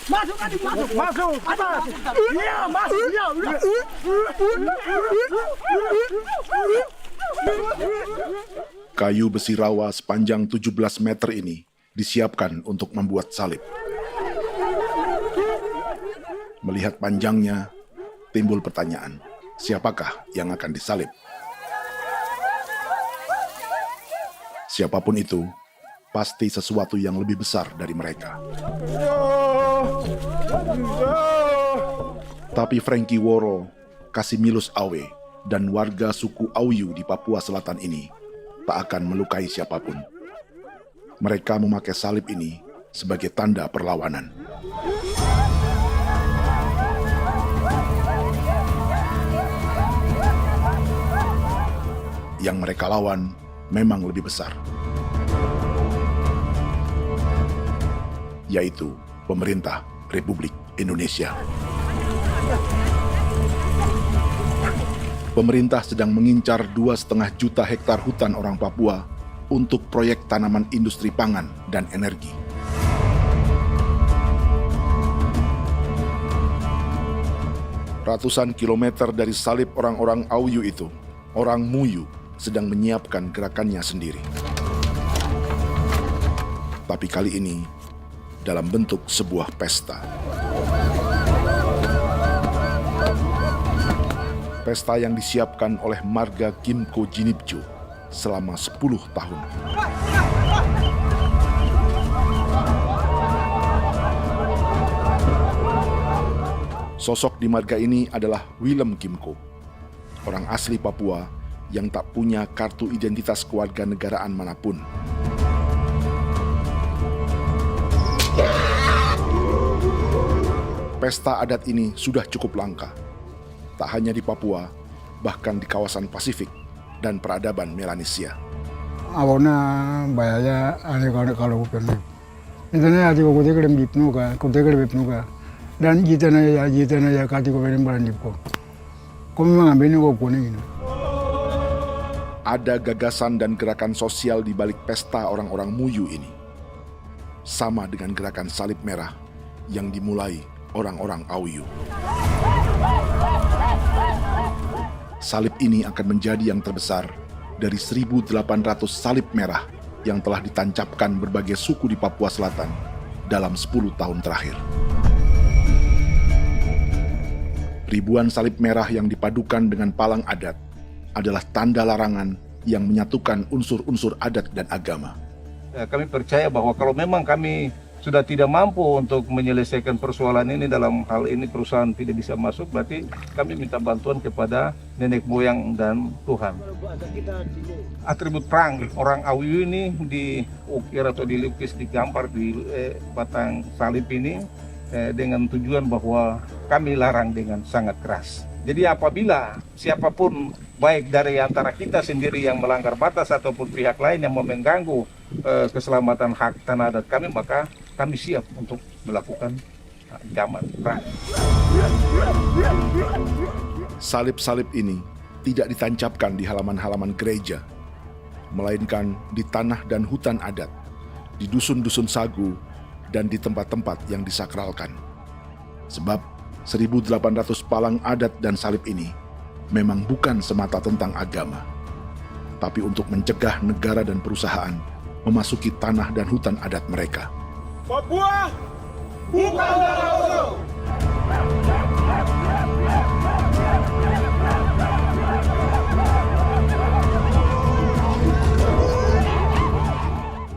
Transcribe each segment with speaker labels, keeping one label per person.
Speaker 1: Masuk adik, masuk. Atas. Iya, masuk. Iya, udah.
Speaker 2: Kayu besi rawa sepanjang 17 meter ini disiapkan untuk membuat salib. Melihat panjangnya, timbul pertanyaan, siapakah yang akan disalib? Siapapun itu, pasti sesuatu yang lebih besar dari mereka. Tapi Frankie Woro, Casimilus Awe, dan warga suku Auyu di Papua Selatan ini tak akan melukai siapapun. Mereka memakai salib ini sebagai tanda perlawanan. Yang mereka lawan memang lebih besar, yaitu pemerintah Republik Indonesia. Pemerintah sedang mengincar 2,5 juta hektar hutan orang Papua untuk proyek tanaman industri pangan dan energi. Ratusan kilometer dari salib orang-orang Auyu itu, orang Muyu sedang menyiapkan gerakannya sendiri. Tapi kali ini dalam bentuk sebuah pesta. Pesta yang disiapkan oleh marga Kimco Jinipjo selama 10 tahun. Sosok di marga ini adalah Willem Kimco, orang asli Papua yang tak punya kartu identitas kewarganegaraan manapun. Pesta adat ini sudah cukup langka, tak hanya di Papua, bahkan di kawasan Pasifik dan peradaban Melanesia.
Speaker 3: Awalnya bayaya ane kalau bukan. Intinya hati kau tegelem bipnuka, dan jitana ya kati kau beri barang dipko. Kau memang ambil kau kuning ini.
Speaker 2: Ada gagasan dan gerakan sosial di balik pesta orang-orang Muyu ini. Sama dengan gerakan salib merah yang dimulai orang-orang Auyu. Salib ini akan menjadi yang terbesar dari 1.800 salib merah yang telah ditancapkan berbagai suku di Papua Selatan dalam 10 tahun terakhir. Ribuan salib merah yang dipadukan dengan palang adat adalah tanda larangan yang menyatukan unsur-unsur adat dan agama.
Speaker 4: Kami percaya bahwa kalau memang kami sudah tidak mampu untuk menyelesaikan persoalan ini, dalam hal ini perusahaan tidak bisa masuk, berarti kami minta bantuan kepada nenek moyang dan Tuhan. Atribut perang orang Auyu ini diukir atau dilukis, digambar di batang salib ini dengan tujuan bahwa kami larang dengan sangat keras. Jadi apabila siapapun, baik dari antara kita sendiri yang melanggar batas ataupun pihak lain yang mengganggu keselamatan hak tanah adat kami, maka kami siap untuk melakukan ancaman perang.
Speaker 2: Salib-salib ini tidak ditancapkan di halaman-halaman gereja, melainkan di tanah dan hutan adat, di dusun-dusun sagu, dan di tempat-tempat yang disakralkan. Sebab 1.800 palang adat dan salib ini memang bukan semata tentang agama, tapi untuk mencegah negara dan perusahaan memasuki tanah dan hutan adat mereka.
Speaker 1: Papua bukan tanah kosong.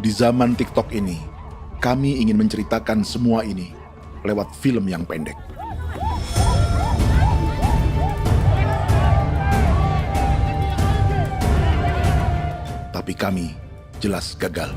Speaker 2: Di zaman TikTok ini, kami ingin menceritakan semua ini lewat film yang pendek. Tapi kami jelas gagal.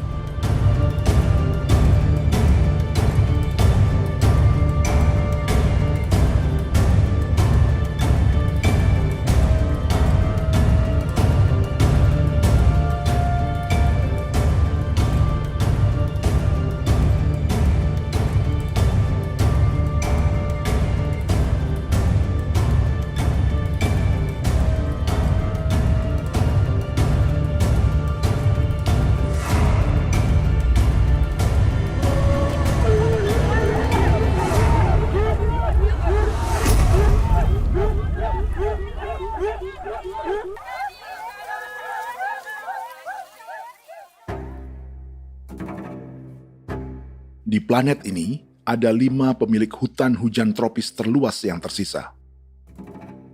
Speaker 2: Di planet ini, ada 5 pemilik hutan hujan tropis terluas yang tersisa.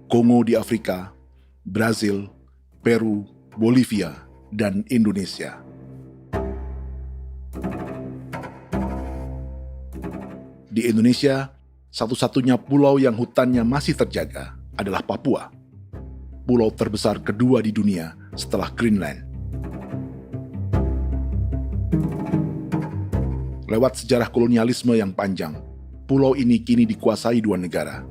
Speaker 2: Kongo di Afrika, Brazil, Peru, Bolivia, dan Indonesia. Di Indonesia, satu-satunya pulau yang hutannya masih terjaga adalah Papua, pulau terbesar kedua di dunia setelah Greenland. Lewat sejarah kolonialisme yang panjang, pulau ini kini dikuasai 2 negara.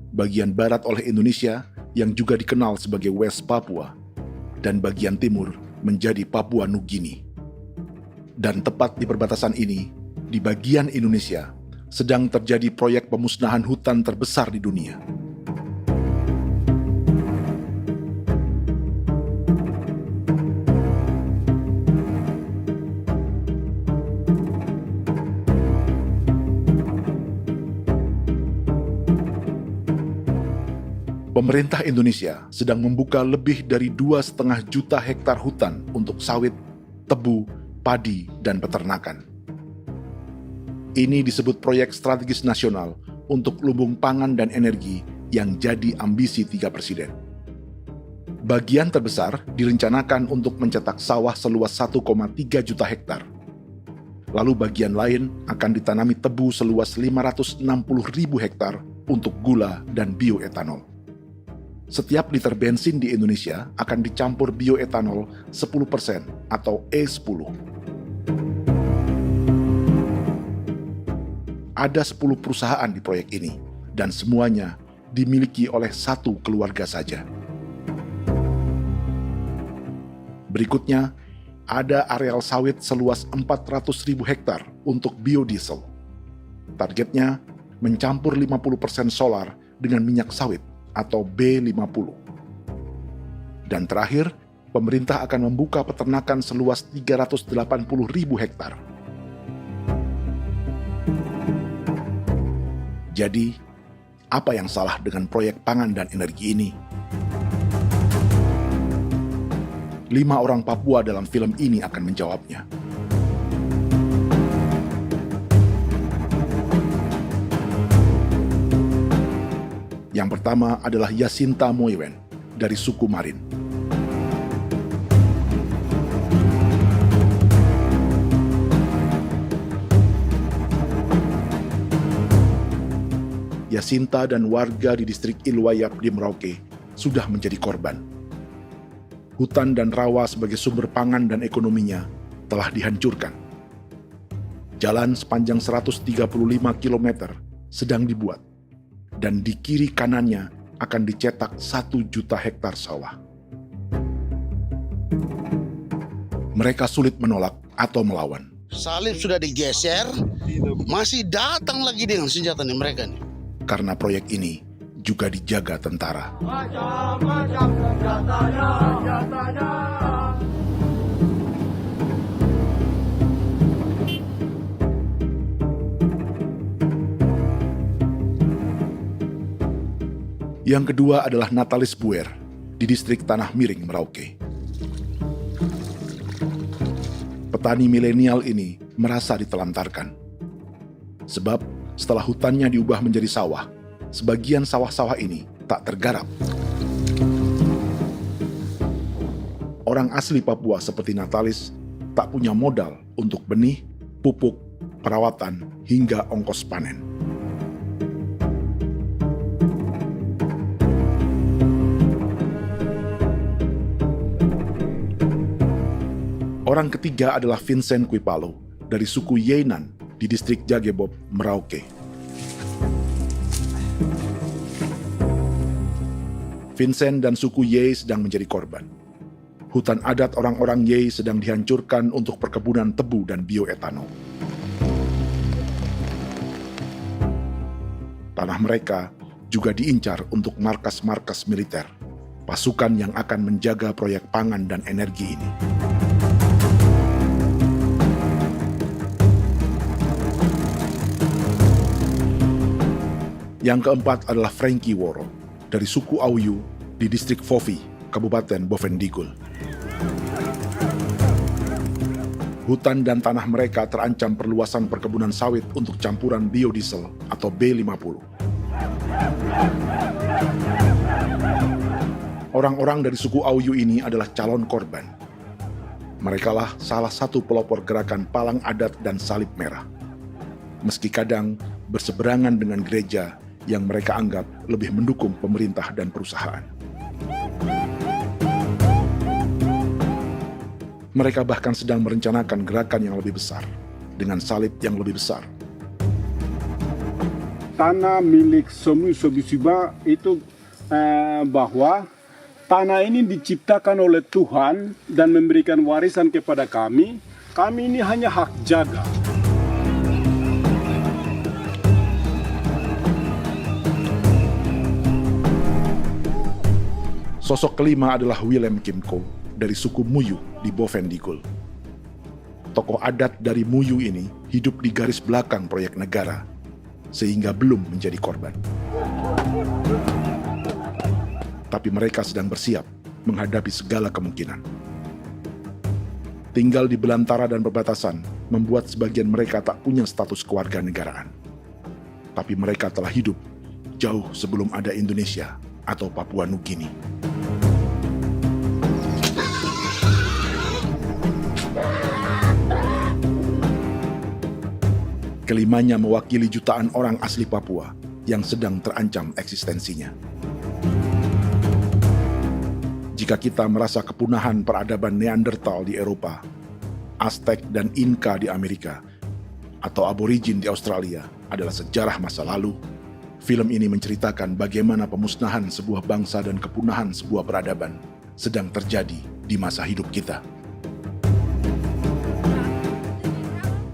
Speaker 2: Bagian barat oleh Indonesia yang juga dikenal sebagai West Papua, dan bagian timur menjadi Papua Nugini. Dan tepat di perbatasan ini, di bagian Indonesia, sedang terjadi proyek pemusnahan hutan terbesar di dunia. Pemerintah Indonesia sedang membuka lebih dari 2,5 juta hektar hutan untuk sawit, tebu, padi, dan peternakan. Ini disebut proyek strategis nasional untuk lumbung pangan dan energi yang jadi ambisi 3 presiden. Bagian terbesar direncanakan untuk mencetak sawah seluas 1,3 juta hektar. Lalu bagian lain akan ditanami tebu seluas 560.000 hektar untuk gula dan bioetanol. Setiap liter bensin di Indonesia akan dicampur bioetanol 10% atau E10. Ada 10 perusahaan di proyek ini, dan semuanya dimiliki oleh 1 keluarga saja. Berikutnya, ada areal sawit seluas 400.000 hektar untuk biodiesel. Targetnya mencampur 50% solar dengan minyak sawit atau B50. Dan terakhir, pemerintah akan membuka peternakan seluas 380.000 hektar. Jadi, apa yang salah dengan proyek pangan dan energi ini? 5 orang Papua dalam film ini akan menjawabnya. Yang pertama adalah Yasinta Moiwen dari suku Marin. Yasinta dan warga di distrik Ilwayap di Merauke sudah menjadi korban. Hutan dan rawa sebagai sumber pangan dan ekonominya telah dihancurkan. Jalan sepanjang 135 km sedang dibuat, dan di kiri kanannya akan dicetak 1 juta hektar sawah. Mereka sulit menolak atau melawan.
Speaker 5: Salib sudah digeser, masih datang lagi dengan senjatanya mereka nih.
Speaker 2: Karena proyek ini juga dijaga tentara.
Speaker 1: Macam-macam senjatanya.
Speaker 2: Yang kedua adalah Natalis Buer di distrik Tanah Miring, Merauke. Petani milenial ini merasa ditelantarkan. Sebab setelah hutannya diubah menjadi sawah, sebagian sawah-sawah ini tak tergarap. Orang asli Papua seperti Natalis tak punya modal untuk benih, pupuk, perawatan, hingga ongkos panen. Orang ketiga adalah Vincent Kuipalo dari suku Yenan di distrik Jagebob, Merauke. Vincent dan suku Ye sedang menjadi korban. Hutan adat orang-orang Ye sedang dihancurkan untuk perkebunan tebu dan bioetanol. Tanah mereka juga diincar untuk markas-markas militer, pasukan yang akan menjaga proyek pangan dan energi ini. Yang keempat adalah Frankie Woro dari suku Auyu di distrik Fofi, Kabupaten Bovendigul. Hutan dan tanah mereka terancam perluasan perkebunan sawit untuk campuran biodiesel atau B50. Orang-orang dari suku Auyu ini adalah calon korban. Merekalah salah satu pelopor gerakan Palang Adat dan Salib Merah. Meski kadang berseberangan dengan gereja yang mereka anggap lebih mendukung pemerintah dan perusahaan. Mereka bahkan sedang merencanakan gerakan yang lebih besar, dengan salib yang lebih besar.
Speaker 6: Tanah milik Somu Sobisiba itu bahwa tanah ini diciptakan oleh Tuhan dan memberikan warisan kepada kami. Kami ini hanya hak jaga.
Speaker 2: Sosok kelima adalah Willem Kimco dari suku Muyu di Bovendigul. Tokoh adat dari Muyu ini hidup di garis belakang proyek negara, sehingga belum menjadi korban. Tapi mereka sedang bersiap menghadapi segala kemungkinan. Tinggal di belantara dan perbatasan membuat sebagian mereka tak punya status kewarganegaraan. Tapi mereka telah hidup jauh sebelum ada Indonesia atau Papua Nugini. Kelimanya mewakili jutaan orang asli Papua yang sedang terancam eksistensinya. Jika kita merasa kepunahan peradaban Neanderthal di Eropa, Aztec dan Inca di Amerika, atau aborigin di Australia adalah sejarah masa lalu, film ini menceritakan bagaimana pemusnahan sebuah bangsa dan kepunahan sebuah peradaban sedang terjadi di masa hidup kita.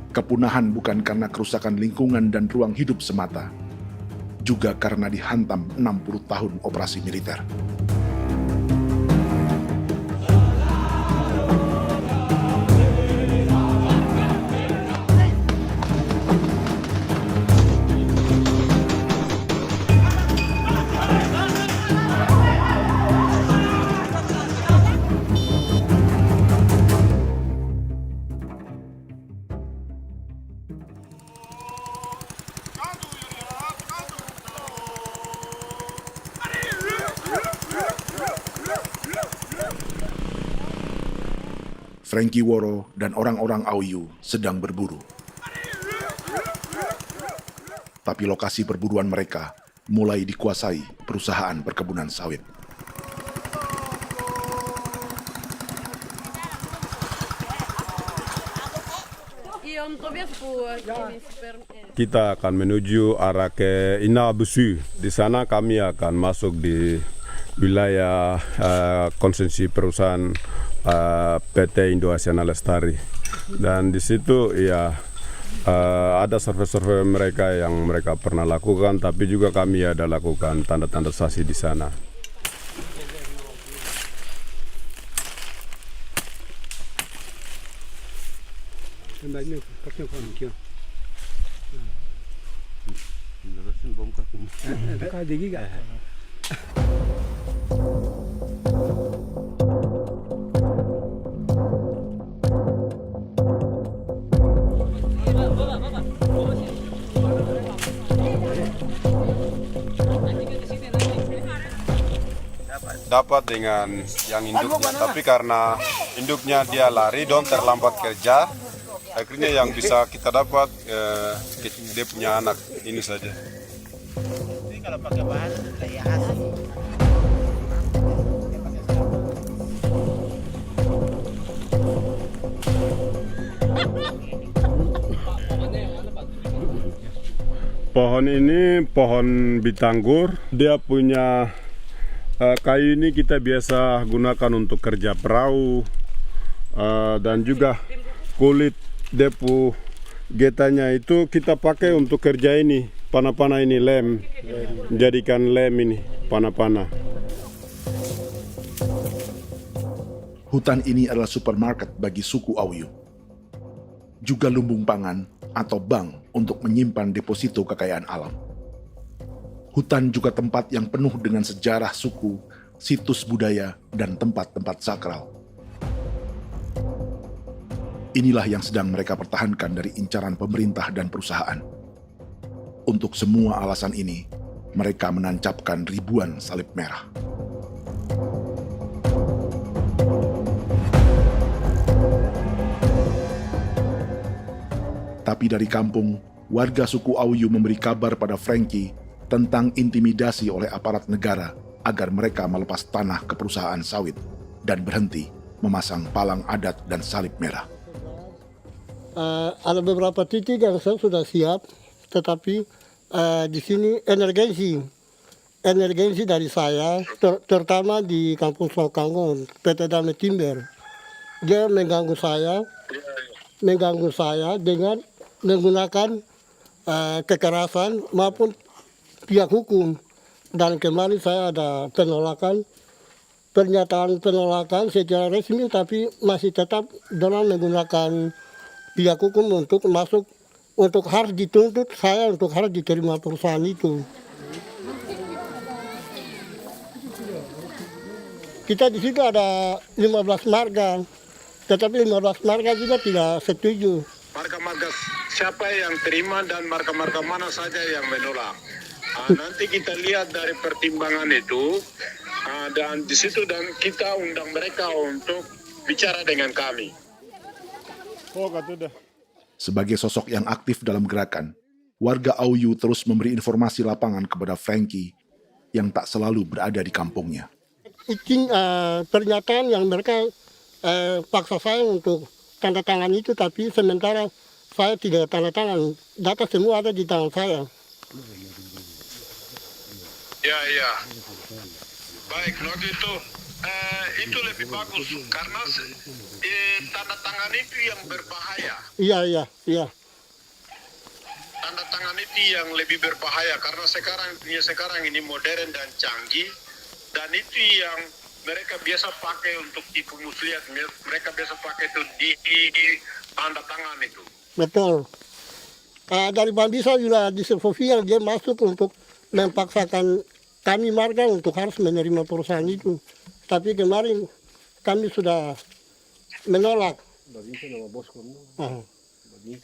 Speaker 2: Kepunahan bukan karena kerusakan lingkungan dan ruang hidup semata, juga karena dihantam 60 tahun operasi militer. Frankie Woro dan orang-orang Auyu sedang berburu. Tapi lokasi perburuan mereka mulai dikuasai perusahaan perkebunan sawit.
Speaker 7: Kita akan menuju arah ke Inabusu. Di sana kami akan masuk di wilayah konsesi perusahaan PT Indo Asiana Lestari, dan di situ ya ada survei-survei mereka yang mereka pernah lakukan, tapi juga kami ada lakukan tanda-tanda saksi di sana. Dapat dengan yang induknya, tapi karena induknya dia lari dan terlambat kerja, akhirnya yang bisa kita dapat dia punya anak ini saja.
Speaker 8: Ini kalau pakai bahan kayak asli.
Speaker 7: Pohon ini pohon bitanggur, dia punya kayu ini kita biasa gunakan untuk kerja perahu, dan juga kulit depu getanya itu kita pakai untuk kerja ini, panah-panah ini lem, jadikan lem ini, panah-panah.
Speaker 2: Hutan ini adalah supermarket bagi suku Auyu. Juga lumbung pangan atau bank untuk menyimpan deposito kekayaan alam. Hutan juga tempat yang penuh dengan sejarah suku, situs budaya, dan tempat-tempat sakral. Inilah yang sedang mereka pertahankan dari incaran pemerintah dan perusahaan. Untuk semua alasan ini, mereka menancapkan ribuan salib merah. Tapi dari kampung, warga suku Auyu memberi kabar pada Frankie tentang intimidasi oleh aparat negara agar mereka melepas tanah ke perusahaan sawit dan berhenti memasang palang adat dan salib merah.
Speaker 9: Ada beberapa titik yang saya sudah siap, tetapi di sini emergensi dari saya, terutama di Kampung Sokanggon, PT Damai Timber. Dia mengganggu saya dengan menggunakan kekerasan maupun pihak hukum. Dan kemarin saya ada pernyataan penolakan secara resmi, tapi masih tetap dalam menggunakan pihak hukum untuk masuk, untuk harus dituntut saya untuk harus diterima perusahaan itu. Kita di situ ada 15 marga, tetapi 15 marga juga tidak setuju.
Speaker 10: Marga-marga siapa yang terima dan marga-marga mana saja yang menolak. Nanti kita lihat dari pertimbangan itu, dan di situ dan kita undang mereka untuk bicara dengan kami.
Speaker 2: Sebagai sosok yang aktif dalam gerakan, warga Auyu terus memberi informasi lapangan kepada Frankie yang tak selalu berada di kampungnya.
Speaker 9: Izin pernyataan yang mereka paksa saya untuk tanda tangan itu, tapi sementara saya tidak tanda tangan. Data semua ada di tangan saya.
Speaker 10: Ya. Baik, kalau gitu itu lebih bagus karena tanda tangan itu yang berbahaya.
Speaker 9: Iya.
Speaker 10: Tanda tangan itu yang lebih berbahaya karena sekarang ini modern dan canggih, dan itu yang mereka biasa pakai untuk tipu muslihat. Mereka biasa pakai itu di tanda tangan itu.
Speaker 9: Betul. Dari Bambisa juga di Sofia dia masuk untuk memaksakan kami marga untuk harus menerima perusahaan itu. Tapi kemarin kami sudah menolak.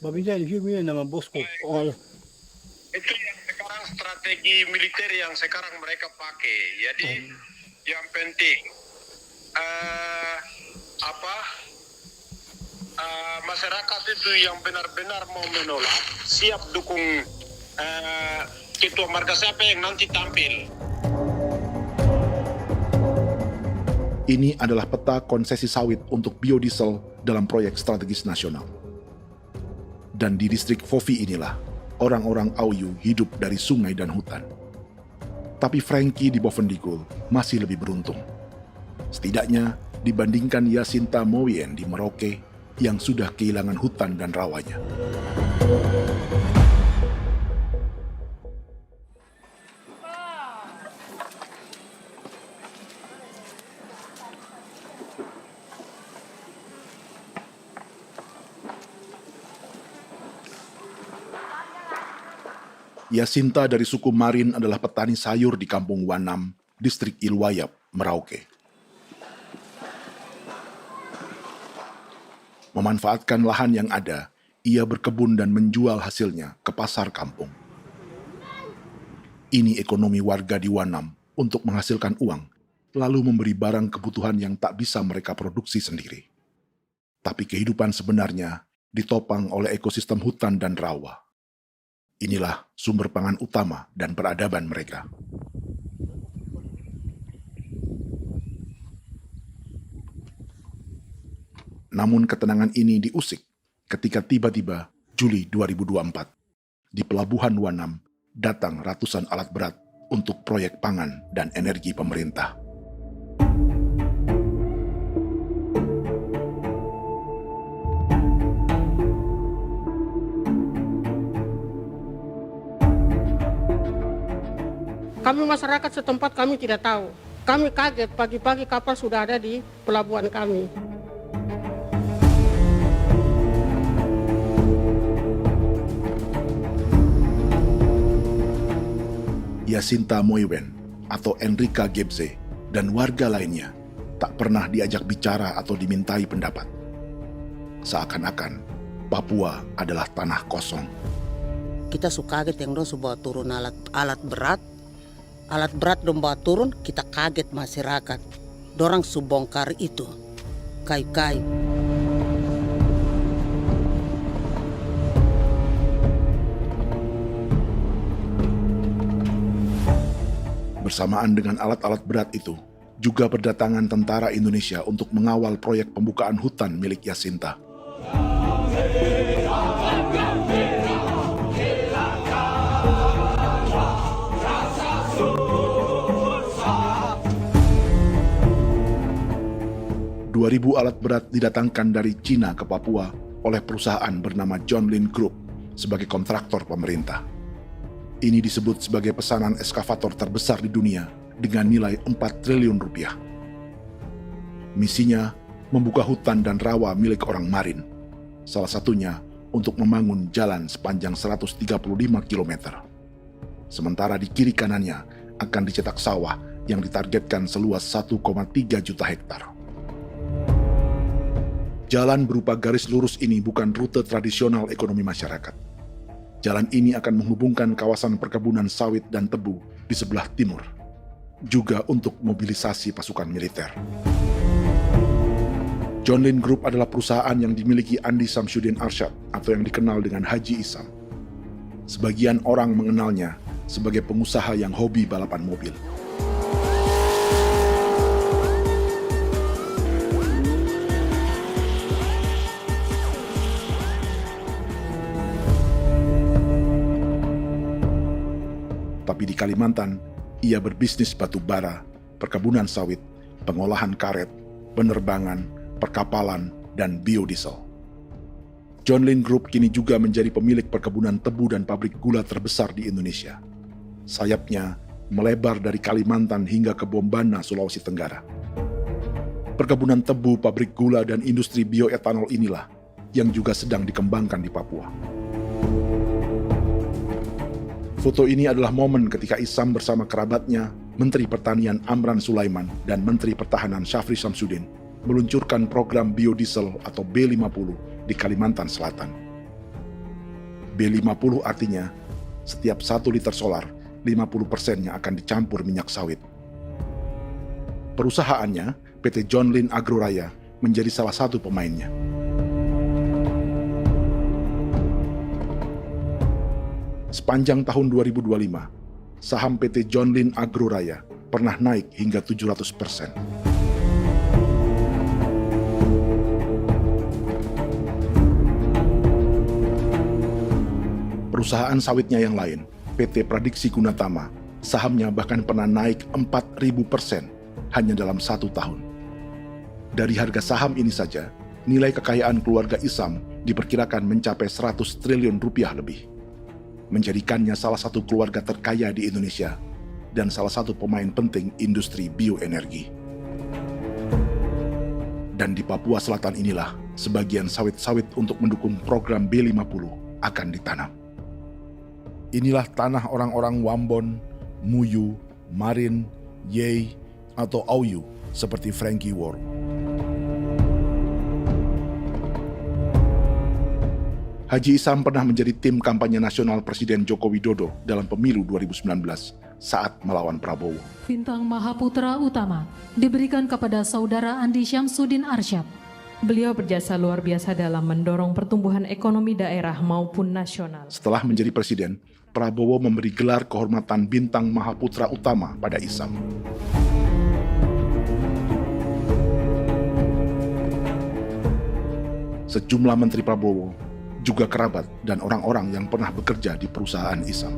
Speaker 1: Babinsa di sini nama bosku.
Speaker 10: Itu yang sekarang strategi militer yang sekarang mereka pakai. Jadi yang penting masyarakat itu yang benar-benar mau menolak siap dukung ketua marga siapa yang nanti tampil.
Speaker 2: Ini adalah peta konsesi sawit untuk biodiesel dalam proyek strategis nasional. Dan di distrik Fofi inilah orang-orang Auyu hidup dari sungai dan hutan. Tapi Frankie di Bovendigul masih lebih beruntung. Setidaknya dibandingkan Yasinta Mowien di Merauke yang sudah kehilangan hutan dan rawanya. Yasinta dari suku Marin adalah petani sayur di Kampung Wanam, distrik Ilwayap, Merauke. Memanfaatkan lahan yang ada, ia berkebun dan menjual hasilnya ke pasar kampung. Ini ekonomi warga di Wanam untuk menghasilkan uang, lalu memberi barang kebutuhan yang tak bisa mereka produksi sendiri. Tapi kehidupan sebenarnya ditopang oleh ekosistem hutan dan rawa. Inilah sumber pangan utama dan peradaban mereka. Namun ketenangan ini diusik ketika tiba-tiba Juli 2024 di Pelabuhan Wanam datang ratusan alat berat untuk proyek pangan dan energi pemerintah.
Speaker 9: Kami masyarakat setempat kami tidak tahu. Kami kaget pagi-pagi kapal sudah ada di pelabuhan kami.
Speaker 2: Yasinta Mowien atau Enrika Gebze dan warga lainnya tak pernah diajak bicara atau dimintai pendapat. seakan-akan Papua adalah tanah kosong.
Speaker 11: Kita suka kaget yang dong bawa turun alat berat dong bawa turun, kita kaget masyarakat. Dorang subongkar itu kayu-kayu.
Speaker 2: Bersamaan dengan alat-alat berat itu, juga berdatangan tentara Indonesia untuk mengawal proyek pembukaan hutan milik Jacinta. Ribu alat berat didatangkan dari Cina ke Papua oleh perusahaan bernama John Lin Group sebagai kontraktor pemerintah. Ini disebut sebagai pesanan eskavator terbesar di dunia dengan nilai 4 triliun rupiah. Misinya membuka hutan dan rawa milik orang Marin, salah satunya untuk membangun jalan sepanjang 135 km. Sementara di kiri kanannya akan dicetak sawah yang ditargetkan seluas 1,3 juta hektar. Jalan berupa garis lurus ini bukan rute tradisional ekonomi masyarakat. Jalan ini akan menghubungkan kawasan perkebunan sawit dan tebu di sebelah timur, juga untuk mobilisasi pasukan militer. John Lin Group adalah perusahaan yang dimiliki Andi Samsudin Arsyad atau yang dikenal dengan Haji Isam. Sebagian orang mengenalnya sebagai pengusaha yang hobi balapan mobil. Tapi di Kalimantan, ia berbisnis batu bara, perkebunan sawit, pengolahan karet, penerbangan, perkapalan, dan biodiesel. John Lin Group kini juga menjadi pemilik perkebunan tebu dan pabrik gula terbesar di Indonesia. Sayapnya melebar dari Kalimantan hingga ke Bombana, Sulawesi Tenggara. Perkebunan tebu, pabrik gula, dan industri bioetanol inilah yang juga sedang dikembangkan di Papua. Foto ini adalah momen ketika Isam bersama kerabatnya, Menteri Pertanian Amran Sulaiman dan Menteri Pertahanan Syafri Samsudin meluncurkan program biodiesel atau B50 di Kalimantan Selatan. B50 artinya setiap 1 liter solar, 50%-nya akan dicampur minyak sawit. Perusahaannya, PT John Lin Agroraya, menjadi salah satu pemainnya. Sepanjang tahun 2025, saham PT John Lin Agroraya pernah naik hingga 700%. Perusahaan sawitnya yang lain, PT Pradiksi Gunatama, sahamnya bahkan pernah naik 4.000% hanya dalam 1 tahun. Dari harga saham ini saja, nilai kekayaan keluarga Isam diperkirakan mencapai 100 triliun rupiah lebih, menjadikannya salah satu keluarga terkaya di Indonesia dan salah satu pemain penting industri bioenergi. Dan di Papua Selatan inilah sebagian sawit-sawit untuk mendukung program B50 akan ditanam. Inilah tanah orang-orang Wambon, Muyu, Marin, Yei, atau Auyu seperti Frankie Wor. Haji Isam pernah menjadi tim kampanye nasional Presiden Joko Widodo dalam pemilu 2019 saat melawan Prabowo.
Speaker 12: Bintang Mahaputra Utama diberikan kepada Saudara Andi Syamsuddin Arsyad. Beliau berjasa luar biasa dalam mendorong pertumbuhan ekonomi daerah maupun nasional.
Speaker 2: Setelah menjadi presiden, Prabowo memberi gelar kehormatan Bintang Mahaputra Utama pada Isam. Sejumlah menteri Prabowo, juga kerabat dan orang-orang yang pernah bekerja di perusahaan Isam.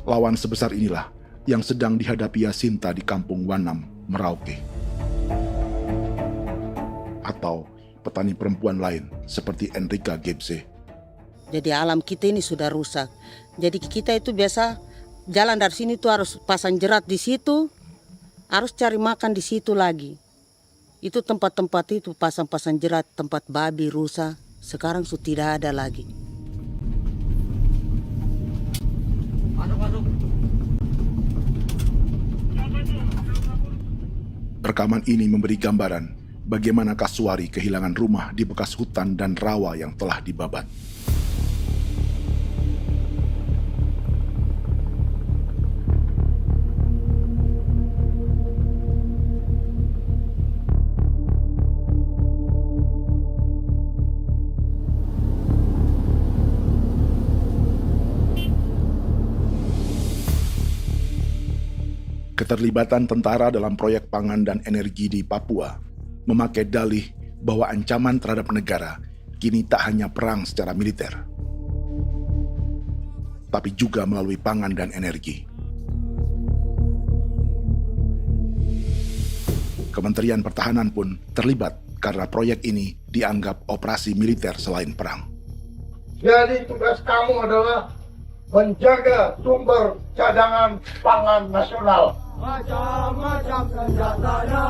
Speaker 2: Lawan sebesar inilah yang sedang dihadapi Jacinta di kampung Wanam, Merauke. Atau petani perempuan lain seperti Enrika Gebze.
Speaker 11: Jadi alam kita ini sudah rusak. Jadi kita itu biasa jalan dari sini tuh harus pasang jerat di situ, harus cari makan di situ lagi. Itu tempat-tempat itu pasang-pasang jerat, tempat babi, rusa, sekarang sudah tidak ada lagi.
Speaker 2: Rekaman ini memberi gambaran bagaimana Kasuari kehilangan rumah di bekas hutan dan rawa yang telah dibabat. Keterlibatan tentara dalam proyek pangan dan energi di Papua memakai dalih bahwa ancaman terhadap negara kini tak hanya perang secara militer, tapi juga melalui pangan dan energi. Kementerian Pertahanan pun terlibat karena proyek ini dianggap operasi militer selain perang.
Speaker 1: Jadi tugas kamu adalah menjaga sumber cadangan pangan nasional. Macam-macam senjatanya,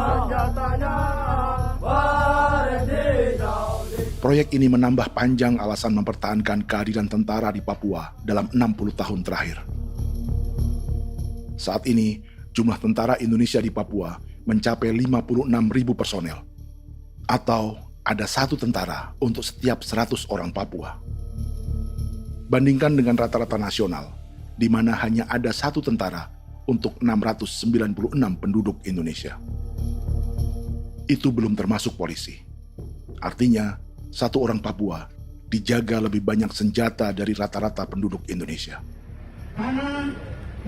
Speaker 2: Proyek ini menambah panjang alasan mempertahankan kehadiran tentara di Papua dalam 60 tahun terakhir. Saat ini, jumlah tentara Indonesia di Papua mencapai 56.000 personel, atau ada 1 tentara untuk setiap 100 orang Papua. Bandingkan dengan rata-rata nasional, di mana hanya ada 1 tentara untuk 696 penduduk Indonesia. Itu belum termasuk polisi. Artinya, 1 orang Papua dijaga lebih banyak senjata dari rata-rata penduduk Indonesia.
Speaker 1: Tanah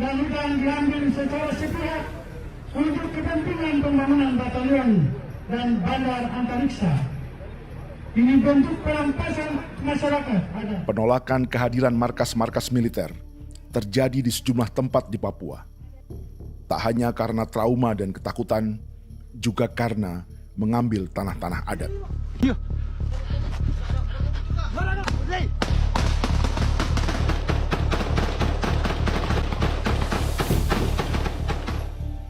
Speaker 1: dan hutan diambil secara sepihak untuk kepentingan pembangunan batalion dan bandar antariksa. Ini bentuk perampasan masyarakat.
Speaker 2: Penolakan kehadiran markas-markas militer terjadi di sejumlah tempat di Papua. Tak hanya karena trauma dan ketakutan, juga karena mengambil tanah-tanah adat.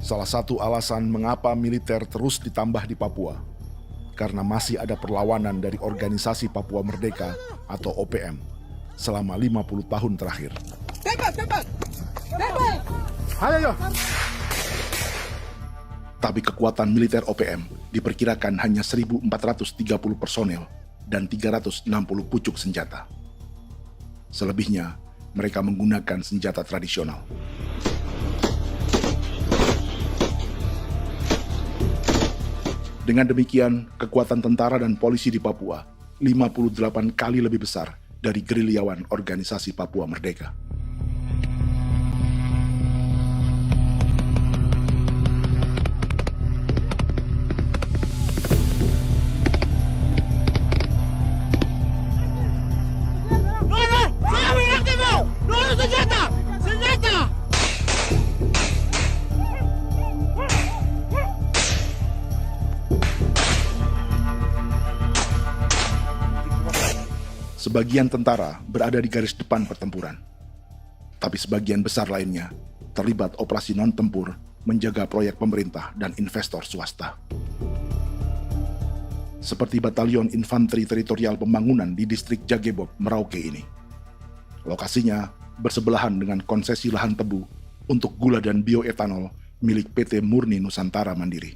Speaker 2: Salah satu alasan mengapa militer terus ditambah di Papua, karena masih ada perlawanan dari Organisasi Papua Merdeka atau OPM selama 50 tahun terakhir.
Speaker 1: Tembak!
Speaker 2: Ayo! Tapi kekuatan militer OPM diperkirakan hanya 1.430 personel dan 360 pucuk senjata. Selebihnya, mereka menggunakan senjata tradisional. Dengan demikian, kekuatan tentara dan polisi di Papua 58 kali lebih besar dari gerilyawan Organisasi Papua Merdeka. Sebagian tentara berada di garis depan pertempuran, tapi sebagian besar lainnya terlibat operasi non-tempur menjaga proyek pemerintah dan investor swasta. Seperti Batalion Infanteri Teritorial Pembangunan di distrik Jagebob, Merauke ini. Lokasinya bersebelahan dengan konsesi lahan tebu untuk gula dan bioetanol milik PT Murni Nusantara Mandiri.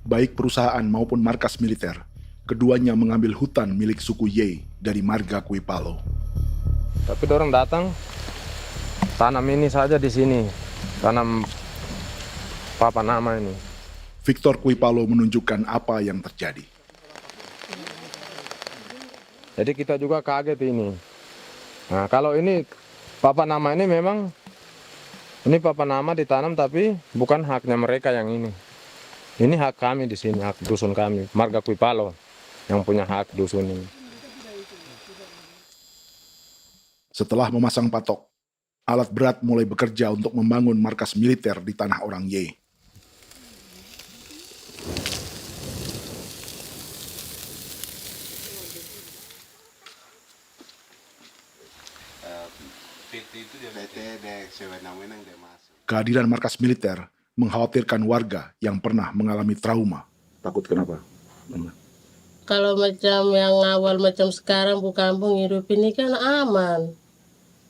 Speaker 2: Baik perusahaan maupun markas militer, keduanya mengambil hutan milik suku Ye dari marga Kuipalo.
Speaker 13: Tapi orang datang tanam ini saja di sini, tanam papan nama ini.
Speaker 2: Victor Kuipalo menunjukkan apa yang terjadi.
Speaker 13: Jadi kita juga kaget ini. Nah, kalau ini papan nama ini memang ini papan nama ditanam tapi bukan haknya mereka yang ini. Ini hak kami di sini, hak dusun kami, marga Kuipalo yang punya hak dusun ini.
Speaker 2: Setelah memasang patok, alat berat mulai bekerja untuk membangun markas militer di tanah orang Ye. Kehadiran markas militer mengkhawatirkan warga yang pernah mengalami trauma. Takut kenapa?
Speaker 14: Kalau macam yang awal macam sekarang Bu Kampung hidup ini kan aman.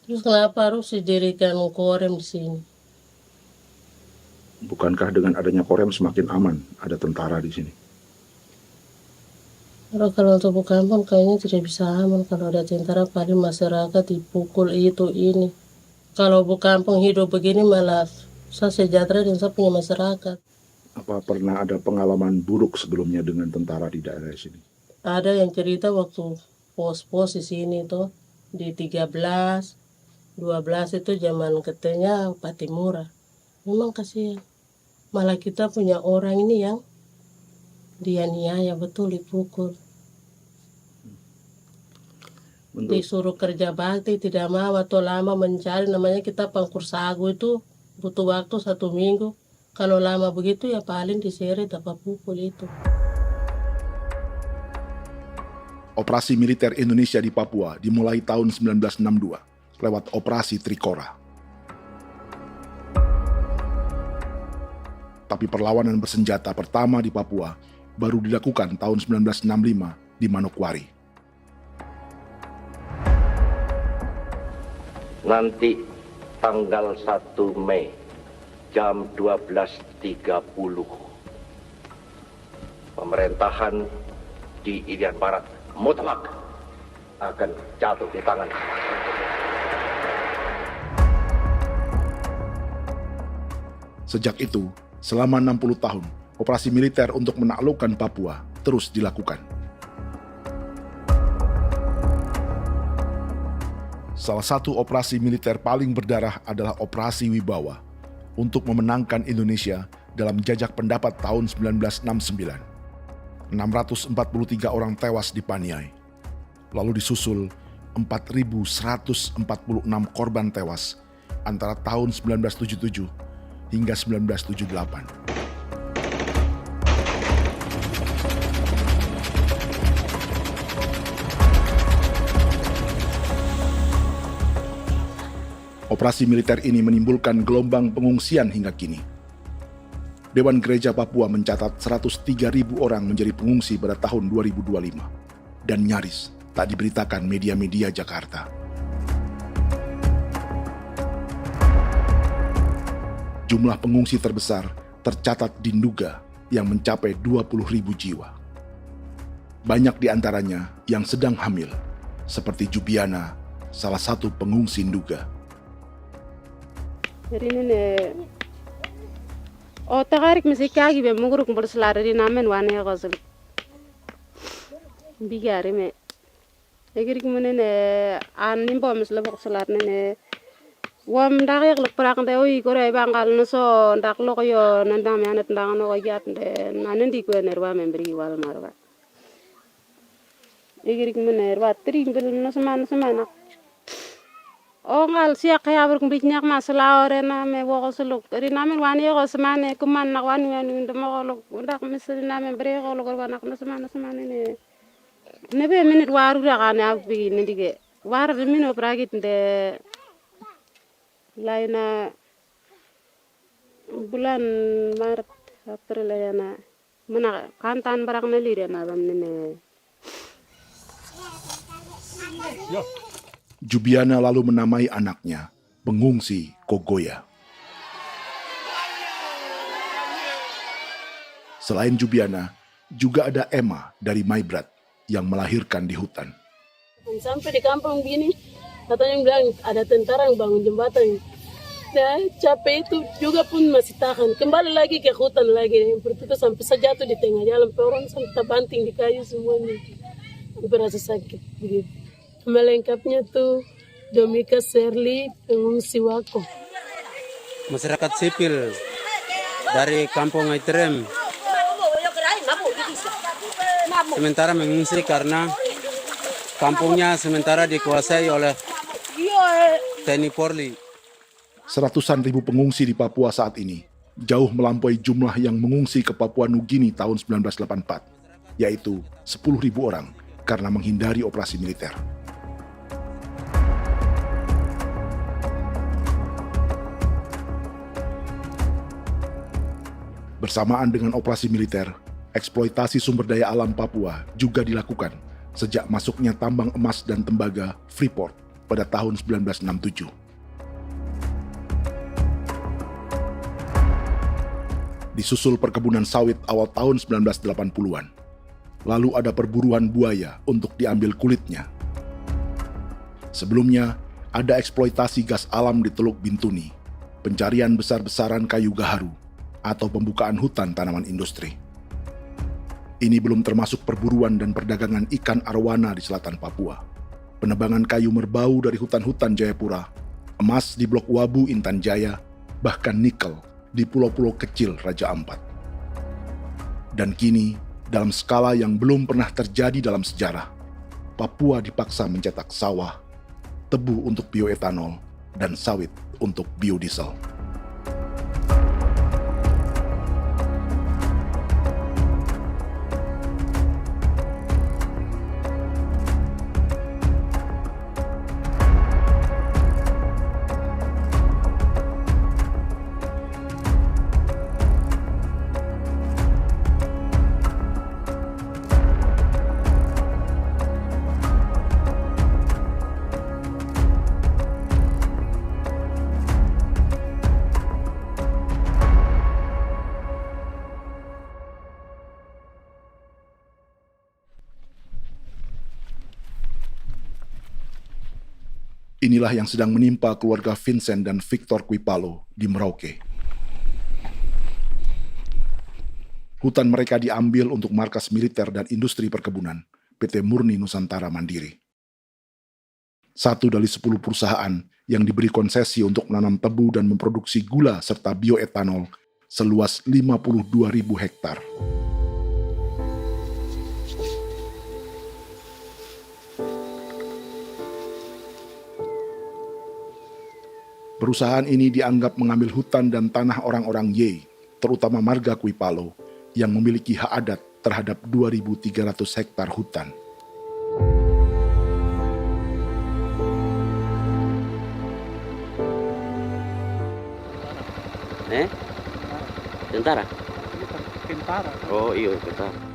Speaker 11: Terus kenapa harus didirikan korem di sini?
Speaker 2: Bukankah dengan adanya korem semakin aman, ada tentara di sini?
Speaker 11: Kalau untuk kampung kayaknya tidak bisa aman kalau ada tentara, paling masyarakat dipukul itu ini. Kalau kampung hidup begini malah saya sejahtera dan saya punya masyarakat.
Speaker 2: Apa pernah ada pengalaman buruk sebelumnya dengan tentara di daerah sini?
Speaker 11: Ada yang cerita waktu pos-pos di sini tuh di 13, 12 itu zaman katanya Patimura. Memang kasihan. Malah kita punya orang ini yang dianiaya betul, dipukul. Disuruh kerja bakti tidak mau atau lama mencari, namanya kita pangkur sagu itu butuh waktu 1 minggu. Kalau lama begitu ya paling diseret apa pukul itu.
Speaker 2: Operasi militer Indonesia di Papua dimulai tahun 1962 lewat Operasi Trikora. Tapi perlawanan bersenjata pertama di Papua baru dilakukan tahun 1965 di Manokwari.
Speaker 14: Nanti tanggal 1 Mei jam 12.30 pemerintahan di Irian Barat mutlak akan jatuh di tangan.
Speaker 2: Sejak itu, selama 60 tahun, operasi militer untuk menaklukkan Papua terus dilakukan. Salah satu operasi militer paling berdarah adalah Operasi Wibawa untuk memenangkan Indonesia dalam jajak pendapat tahun 1969. 643 orang tewas di Paniai. Lalu disusul 4.146 korban tewas antara tahun 1977 hingga 1978. Operasi militer ini menimbulkan gelombang pengungsian hingga kini. Dewan Gereja Papua mencatat 103.000 orang menjadi pengungsi pada tahun 2025 dan nyaris tak diberitakan media-media Jakarta. Jumlah pengungsi terbesar tercatat di Nduga yang mencapai 20.000 jiwa. Banyak di antaranya yang sedang hamil, seperti Jubiana, salah satu pengungsi Nduga.
Speaker 15: Otakarik mesti kagi be muguruk berselari di namen wane gosel bigari me egirik munene an nimbo mesle berselar nene wam darik lek prak de oi gore bangal no so ndak lo yo nandam yanet ndang no yat de nanen di ko nerwa membri wal marwa egirik munene wa tri mbel no semana o ngal siak ya ber kumbik nyak masala ore na me wo solo ri na men wani ko semane kuman nak wani wani ndem ko lo ndak misri na me bre ko lo ko nak na semane ne be minute waru ra kana bi ni dige war de mino pragit de laina bulan maret april ya na mana kantan barak na lire na bam ne
Speaker 2: Jubiana lalu menamai anaknya pengungsi Kogoya. Selain Jubiana, juga ada Emma dari Maibrat yang melahirkan di hutan.
Speaker 16: Sampai di kampung gini, katanya bilang ada tentara yang bangun jembatan. Ya, capek itu juga pun masih tahan. Kembali lagi ke hutan lagi. Seperti itu sampai saya jatuh di tengah jalan. Orang sampai terbanting di kayu semuanya. Berasa sakit begitu. Melengkapnya tuh Domika Serli, pengungsi Wako.
Speaker 17: Masyarakat sipil dari Kampung Aitrem sementara mengungsi karena kampungnya sementara dikuasai oleh TNI Polri.
Speaker 2: Seratusan ribu pengungsi di Papua saat ini jauh melampaui jumlah yang mengungsi ke Papua Nugini tahun 1984, yaitu 10.000 orang karena menghindari operasi militer. Bersamaan dengan operasi militer, eksploitasi sumber daya alam Papua juga dilakukan sejak masuknya tambang emas dan tembaga Freeport pada tahun 1967. Disusul perkebunan sawit awal tahun 1980-an. Lalu ada perburuan buaya untuk diambil kulitnya. Sebelumnya, ada eksploitasi gas alam di Teluk Bintuni, pencarian besar-besaran kayu gaharu, atau pembukaan hutan tanaman industri. Ini belum termasuk perburuan dan perdagangan ikan arwana di selatan Papua, penebangan kayu merbau dari hutan-hutan Jayapura, emas di Blok Wabu Intan Jaya, bahkan nikel di pulau-pulau kecil Raja Ampat. Dan kini, dalam skala yang belum pernah terjadi dalam sejarah, Papua dipaksa mencetak sawah, tebu untuk bioetanol, dan sawit untuk biodiesel. Inilah yang sedang menimpa keluarga Vincent dan Victor Kuipalo di Merauke. Hutan mereka diambil untuk markas militer dan industri perkebunan, PT Murni Nusantara Mandiri. 1 dari 10 perusahaan yang diberi konsesi untuk menanam tebu dan memproduksi gula serta bioetanol seluas 52.000 hektar. Perusahaan ini dianggap mengambil hutan dan tanah orang-orang Ye, terutama marga Kuipalo, yang memiliki hak adat terhadap 2.300 hektar hutan.
Speaker 18: Tentara?
Speaker 1: Tentara.
Speaker 18: Oh iya, tentara.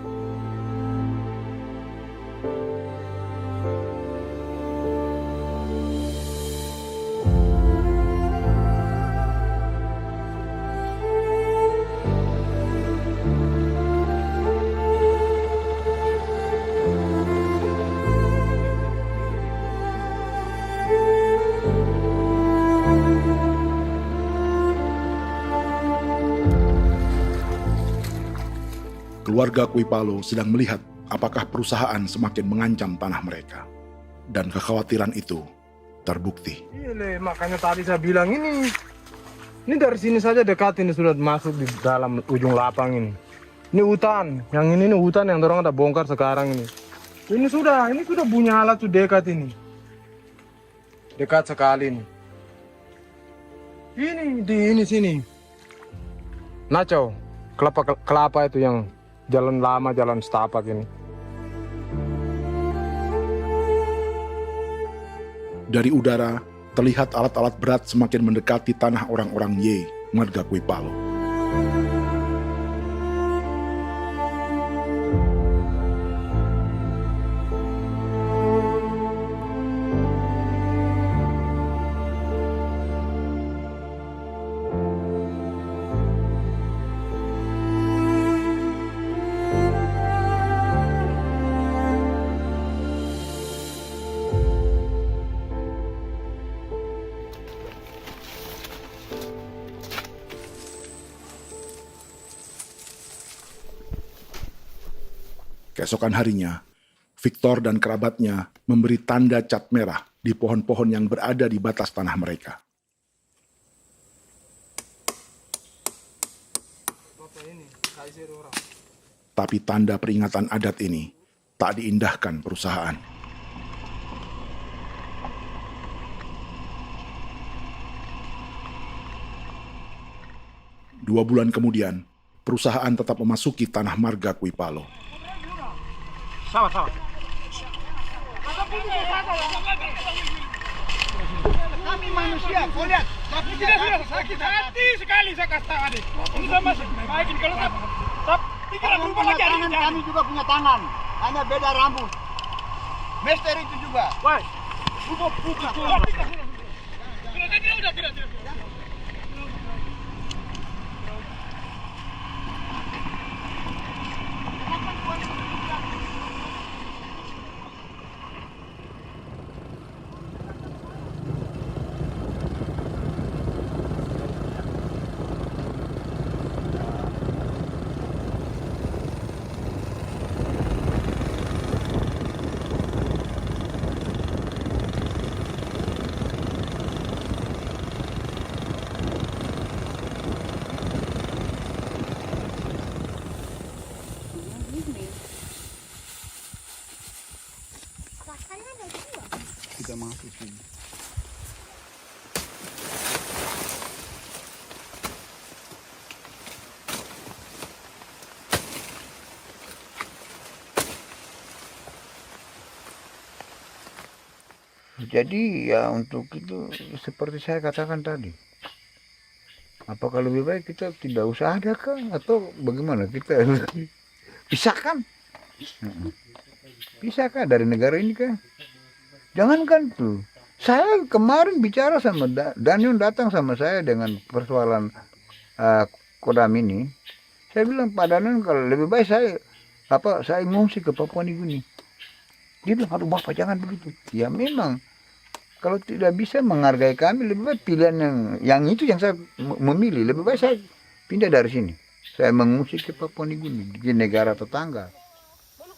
Speaker 2: Keluarga Kuipalo sedang melihat apakah perusahaan semakin mengancam tanah mereka. Dan kekhawatiran itu terbukti.
Speaker 13: Iya, makanya tadi saya bilang ini dari sini saja dekat ini sudah masuk di dalam ujung lapang ini. Ini hutan, yang ini hutan yang dorong ada bongkar sekarang ini. Ini sudah punya alat sudah dekat ini. Dekat sekali ini. Ini di sini. Nacau, kelapa itu yang jalan lama, jalan setapak ini.
Speaker 2: Dari udara, terlihat alat-alat berat semakin mendekati tanah orang-orang Ye, marga Kuipalo. Keesokan harinya, Victor dan kerabatnya memberi tanda cat merah di pohon-pohon yang berada di batas tanah mereka. Tapi tanda peringatan adat ini tak diindahkan perusahaan. Dua bulan kemudian, perusahaan tetap memasuki tanah marga Kuipalo.
Speaker 1: Sama-sama. Kami manusia, kau lihat. Tapi sudah sakit hati sekali saya kasih tahu adik. Ini sama baik ini kalau pikiran berubah lagi hari ini. Kami juga punya tangan, hanya beda rambut. Mister itu juga. Woi,
Speaker 3: Kita masuk sini.
Speaker 18: Jadi ya untuk itu seperti saya katakan tadi, apakah lebih baik kita tidak usah ada kah atau bagaimana, kita pisahkan, pisahkan dari negara ini kah? Jangankan tuh, saya kemarin bicara sama Daniel, datang sama saya dengan persoalan Kodam ini. Saya bilang, Pak Daniel, kalau lebih baik saya ngungsi ke Papua Nugini. Dia bilang, aduh Bapak jangan begitu. Ya memang, kalau tidak bisa menghargai kami, lebih baik pilihan yang itu yang saya memilih. Lebih baik saya pindah dari sini. Saya mengungsi ke Papua Nugini, di negara tetangga.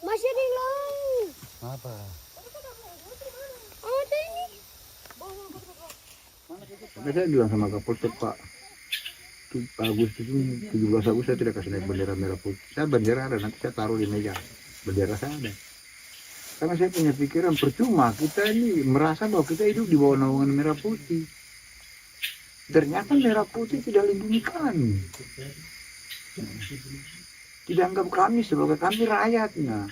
Speaker 19: Masih di long.
Speaker 18: Apa? Saya bilang sama Kapolsek, Pak Agustus ini 17 Agustus saya tidak kasih naik bendera merah putih. Saya bendera ada, nanti saya taruh di meja. Bendera saya ada. Karena saya punya pikiran percuma kita ini merasa bahwa kita hidup di bawah naungan merah putih. Ternyata merah putih tidak lindungi kami. Tidak anggap kami sebagai kami rakyatnya.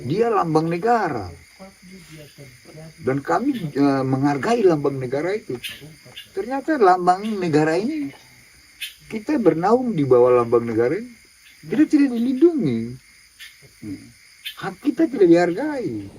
Speaker 18: Dia lambang negara. Dan kami menghargai lambang negara itu. Ternyata lambang negara ini, kita bernaung di bawah lambang negara ini, kita tidak dilindungi. Hak kita tidak dihargai.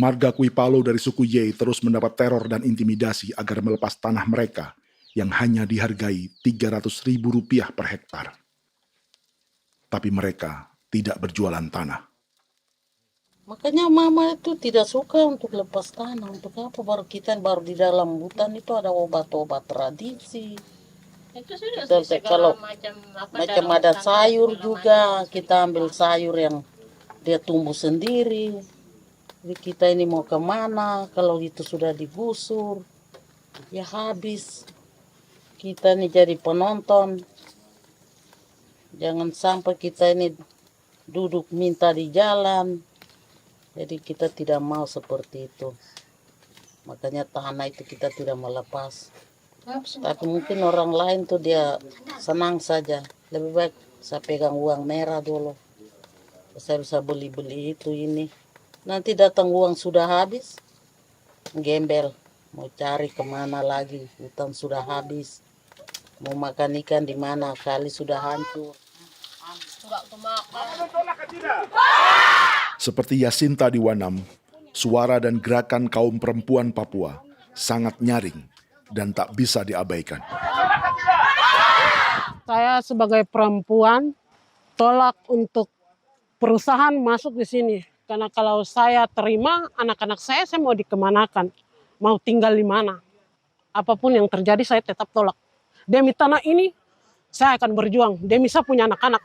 Speaker 2: Marga Kuipalo dari suku Ye terus mendapat teror dan intimidasi agar melepas tanah mereka yang hanya dihargai Rp300.000 per hektar. Tapi mereka tidak berjualan tanah.
Speaker 11: Makanya mama itu tidak suka untuk lepas tanah. Untuk apa? Baru di dalam hutan itu ada obat-obat tradisi.
Speaker 16: Itu sudah
Speaker 11: Kalau
Speaker 16: macam
Speaker 11: ada sayur juga, kita ambil sayur yang dia tumbuh sendiri. Jadi kita ini mau kemana, kalau itu sudah digusur, ya habis. Kita ini jadi penonton. Jangan sampai kita ini duduk minta di jalan. Jadi kita tidak mau seperti itu. Makanya tanah itu kita tidak melepas. Tapi mungkin orang lain tuh dia senang saja. Lebih baik saya pegang uang merah dulu. Saya bisa beli-beli itu ini. Nanti datang uang sudah habis, gembel, mau cari kemana lagi, hutan sudah habis, mau makan ikan di mana, kali sudah hancur.
Speaker 2: Seperti Yasinta di Wanam, suara dan gerakan kaum perempuan Papua sangat nyaring dan tak bisa diabaikan.
Speaker 15: Saya sebagai perempuan tolak untuk perusahaan masuk di sini. Karena kalau saya terima anak-anak saya mau dikemanakan, mau tinggal di mana. Apapun yang terjadi saya tetap tolak. Demi tanah ini saya akan berjuang, demi saya punya anak-anak.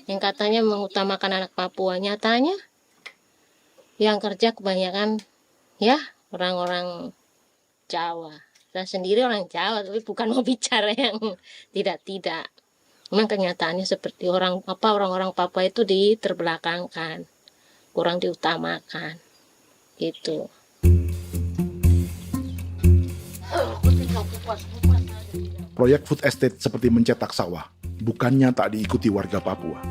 Speaker 19: Yang katanya mengutamakan anak Papua, nyatanya yang kerja kebanyakan ya orang-orang Jawa. Saya sendiri orang Jawa, tapi bukan mau bicara yang tidak-tidak. Memang kenyataannya seperti orang-orang Papua itu diterbelakangkan, kurang diutamakan, gitu.
Speaker 2: Proyek food estate seperti mencetak sawah bukannya tak diikuti warga Papua.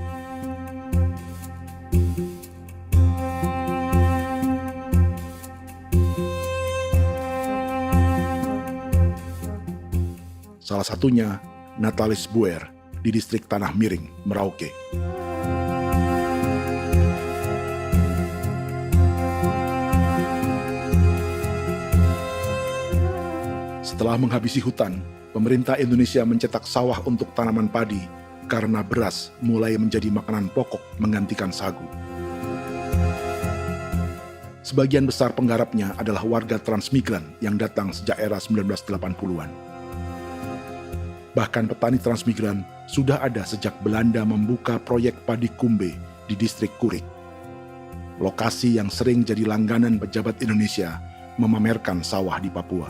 Speaker 2: Salah satunya Natalis Buer di distrik Tanah Miring, Merauke. Setelah menghabisi hutan, pemerintah Indonesia mencetak sawah untuk tanaman padi karena beras mulai menjadi makanan pokok menggantikan sagu. Sebagian besar penggarapnya adalah warga transmigran yang datang sejak era 1980-an. Bahkan petani transmigran sudah ada sejak Belanda membuka proyek padi kumbe di distrik Kurik. Lokasi yang sering jadi langganan pejabat Indonesia memamerkan sawah di Papua.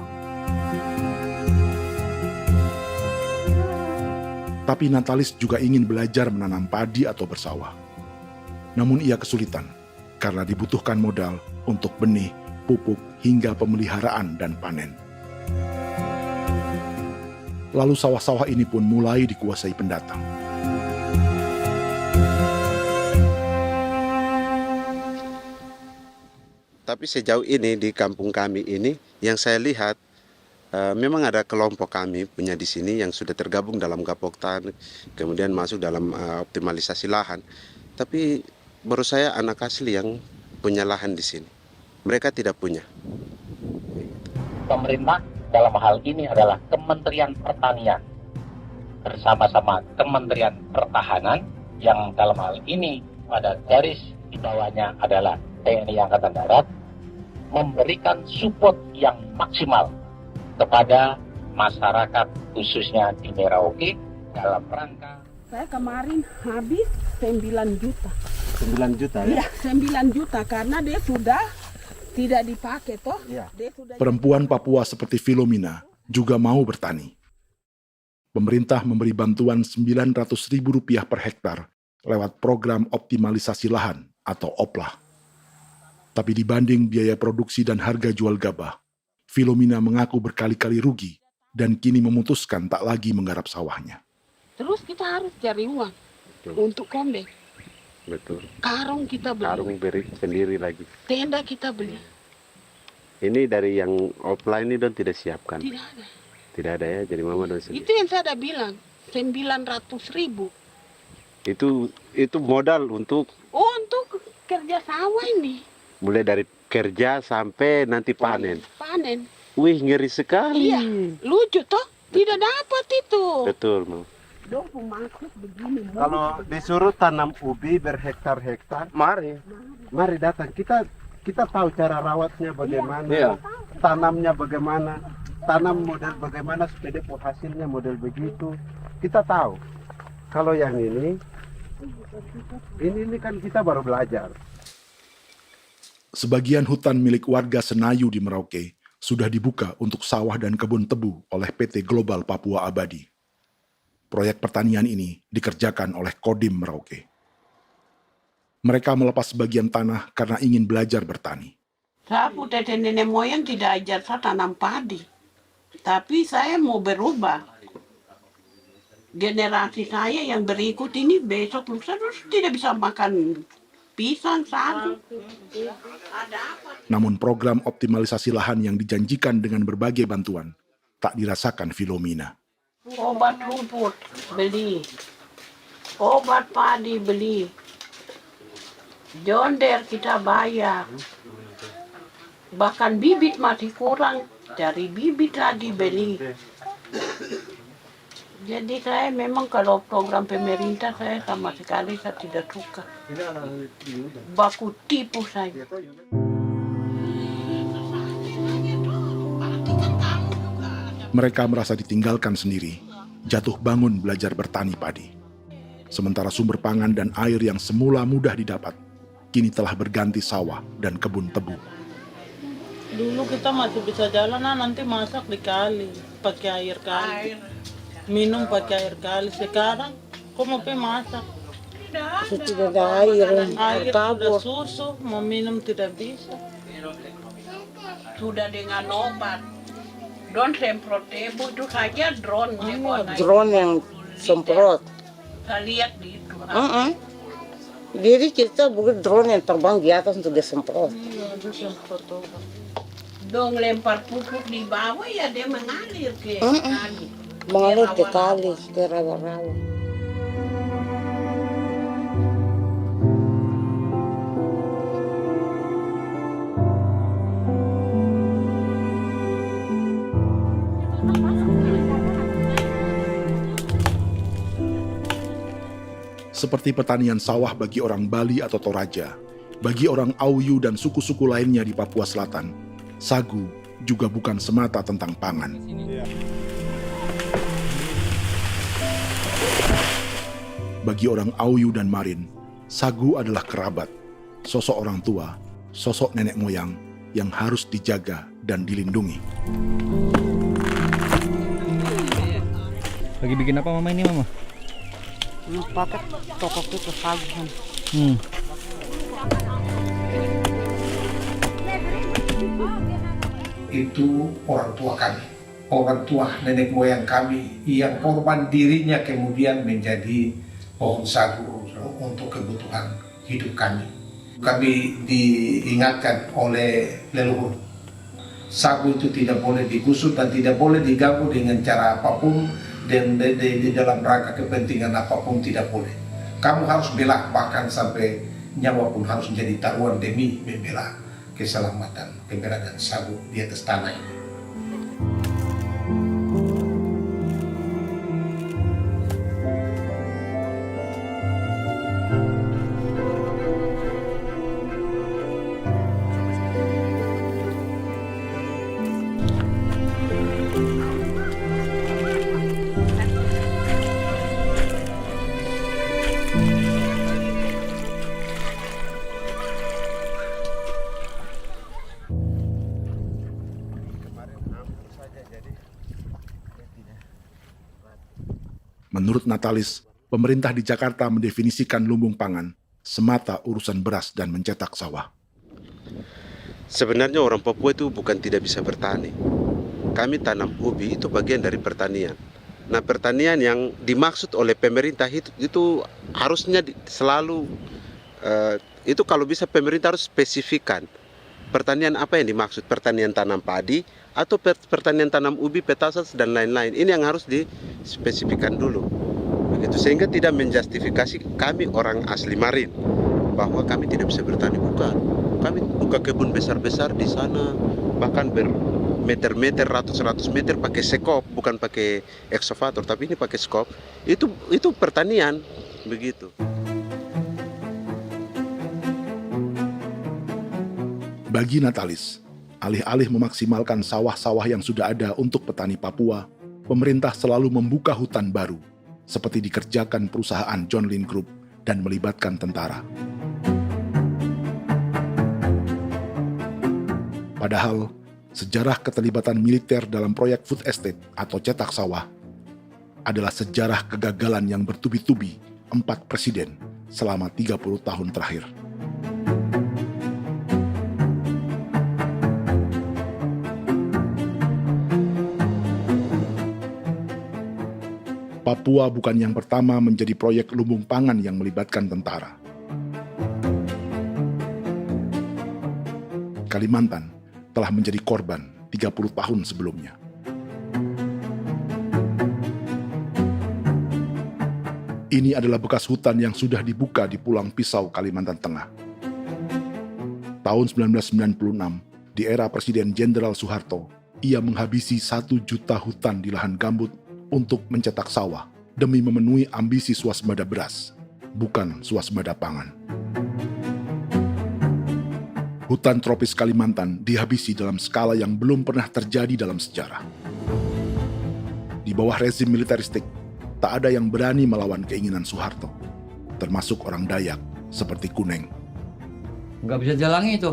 Speaker 2: Tapi Natalis juga ingin belajar menanam padi atau bersawah. Namun ia kesulitan karena dibutuhkan modal untuk benih, pupuk, hingga pemeliharaan dan panen. Lalu sawah-sawah ini pun mulai dikuasai pendatang.
Speaker 20: Tapi sejauh ini di kampung kami ini yang saya lihat memang ada kelompok kami punya di sini yang sudah tergabung dalam Gapoktan, kemudian masuk dalam optimalisasi lahan. Tapi menurut saya anak asli yang punya lahan di sini. Mereka tidak punya.
Speaker 14: Pemerintah dalam hal ini adalah Kementerian Pertanian bersama-sama Kementerian Pertahanan yang dalam hal ini pada garis di bawahnya adalah TNI Angkatan Darat memberikan support yang maksimal kepada masyarakat khususnya di Merauke dalam rangka.
Speaker 21: Saya kemarin habis 9 juta.
Speaker 20: 9 juta ya?
Speaker 21: Iya, 9 juta karena dia sudah tidak dipakai toh. Ya.
Speaker 2: Perempuan Papua seperti Filomina juga mau bertani. Pemerintah memberi bantuan Rp900.000 per hektar lewat program optimalisasi lahan atau OPLAH. Tapi dibanding biaya produksi dan harga jual gabah, Filomina mengaku berkali-kali rugi dan kini memutuskan tak lagi menggarap sawahnya.
Speaker 21: Terus kita harus cari uang untuk kombe.
Speaker 20: Betul.
Speaker 21: Karung kita beli.
Speaker 20: Karung beri sendiri lagi.
Speaker 21: Tenda kita beli.
Speaker 20: Ini dari yang offline ini don tidak siapkan.
Speaker 21: Tidak ada.
Speaker 20: Tidak ada ya, jadi mama don sendiri.
Speaker 21: Itu yang saya ada bilang, 900.000.
Speaker 20: Itu modal untuk
Speaker 21: kerja sawah ini.
Speaker 20: Mulai dari kerja sampai nanti panen.
Speaker 21: Panen.
Speaker 20: Wih, ngeri sekali.
Speaker 21: Iya, lucu toh? Tidak dapat itu.
Speaker 20: Betul, Mam. Kalau disuruh tanam ubi berhektar-hektar, mari datang. Kita tahu cara rawatnya bagaimana, iya. Tanamnya bagaimana, tanam model bagaimana supaya hasilnya model begitu. Kita tahu. Kalau yang ini kan kita baru belajar.
Speaker 2: Sebagian hutan milik warga Senayu di Merauke sudah dibuka untuk sawah dan kebun tebu oleh PT Global Papua Abadi. Proyek pertanian ini dikerjakan oleh Kodim Merauke. Mereka melepas sebagian tanah karena ingin belajar bertani.
Speaker 21: Saya punya nenek moyang tidak ajar saya tanam padi. Tapi saya mau berubah. Generasi saya yang berikut ini besok lusa tidak bisa makan pisang, sagu.
Speaker 2: Namun program optimalisasi lahan yang dijanjikan dengan berbagai bantuan tak dirasakan Filomina.
Speaker 21: Obat rumput beli, obat padi beli, jonder kita bayar, bahkan bibit masih kurang, cari bibit lagi beli. Jadi saya memang kalau program pemerintah saya sama sekali saya tidak suka. Baku tipu saya.
Speaker 2: Mereka merasa ditinggalkan sendiri, jatuh bangun belajar bertani padi. Sementara sumber pangan dan air yang semula mudah didapat, kini telah berganti sawah dan kebun tebu.
Speaker 22: Dulu kita masih bisa jalan, nanti masak di kali, pakai air kali. Minum pakai air kali. Sekarang, kok mau masak?
Speaker 21: Tidak ada air.
Speaker 22: Air sudah susu, mau minum tidak bisa.
Speaker 21: Sudah dengan obat. Drone semprot debu itu saja drone.
Speaker 11: Drone yang semprot.
Speaker 21: Saya lihat di itu.
Speaker 11: Jadi kita bukan drone yang terbang di atas untuk disemprot.
Speaker 21: Dong lempar pupuk di bawah ya dia mengalir ke kali.
Speaker 11: Mengalir ke kali, ke rawa-rawa.
Speaker 2: Seperti pertanian sawah bagi orang Bali atau Toraja, bagi orang Auyu dan suku-suku lainnya di Papua Selatan, sagu juga bukan semata tentang pangan. Bagi orang Auyu dan Marin, sagu adalah kerabat, sosok orang tua, sosok nenek moyang yang harus dijaga dan dilindungi.
Speaker 4: Lagi bikin apa mama ini mama?
Speaker 11: Pakai tokok itu sagu.
Speaker 5: Itu orang tua kami, orang tua nenek moyang kami yang korban dirinya kemudian menjadi pohon sagu untuk kebutuhan hidup kami. Kami diingatkan oleh leluhur, sagu itu tidak boleh digusur dan tidak boleh diganggu dengan cara apapun, dan di dalam rangka kepentingan apapun tidak boleh. Kamu harus bela, bahkan sampai nyawa pun harus menjadi taruhan demi membela keselamatan keberadaan sagu di atas tanah ini.
Speaker 2: Menurut Natalis, pemerintah di Jakarta mendefinisikan lumbung pangan semata urusan beras dan mencetak sawah.
Speaker 20: Sebenarnya orang Papua itu bukan tidak bisa bertani. Kami tanam ubi itu bagian dari pertanian. Nah, pertanian yang dimaksud oleh pemerintah itu harusnya selalu itu kalau bisa pemerintah harus spesifikkan pertanian apa yang dimaksud, pertanian tanam padi atau pertanian tanam ubi, petasan dan lain-lain. Ini yang harus dispesifikkan dulu. Begitu, sehingga tidak menjustifikasi kami orang asli Marin bahwa kami tidak bisa bertani. Bukan. Kami buka kebun besar-besar di sana, bahkan bermeter-meter, ratus-ratus meter pakai sekop, bukan pakai ekskavator, tapi ini pakai skop. Itu pertanian, begitu.
Speaker 2: Bagi Natalis, alih-alih memaksimalkan sawah-sawah yang sudah ada untuk petani Papua, pemerintah selalu membuka hutan baru, seperti dikerjakan perusahaan John Lynn Group dan melibatkan tentara. Padahal, sejarah keterlibatan militer dalam proyek food estate atau cetak sawah adalah sejarah kegagalan yang bertubi-tubi 4 presiden selama 30 tahun terakhir. Papua bukan yang pertama menjadi proyek lumbung pangan yang melibatkan tentara. Kalimantan telah menjadi korban 30 tahun sebelumnya. Ini adalah bekas hutan yang sudah dibuka di Pulang Pisau, Kalimantan Tengah. Tahun 1996, di era Presiden Jenderal Soeharto, ia menghabisi 1 juta hutan di lahan gambut untuk mencetak sawah demi memenuhi ambisi swasembada beras, bukan swasembada pangan. Hutan tropis Kalimantan dihabisi dalam skala yang belum pernah terjadi dalam sejarah. Di bawah rezim militeristik, tak ada yang berani melawan keinginan Soeharto, termasuk orang Dayak seperti Kuneng.
Speaker 23: Nggak bisa dihalangi itu.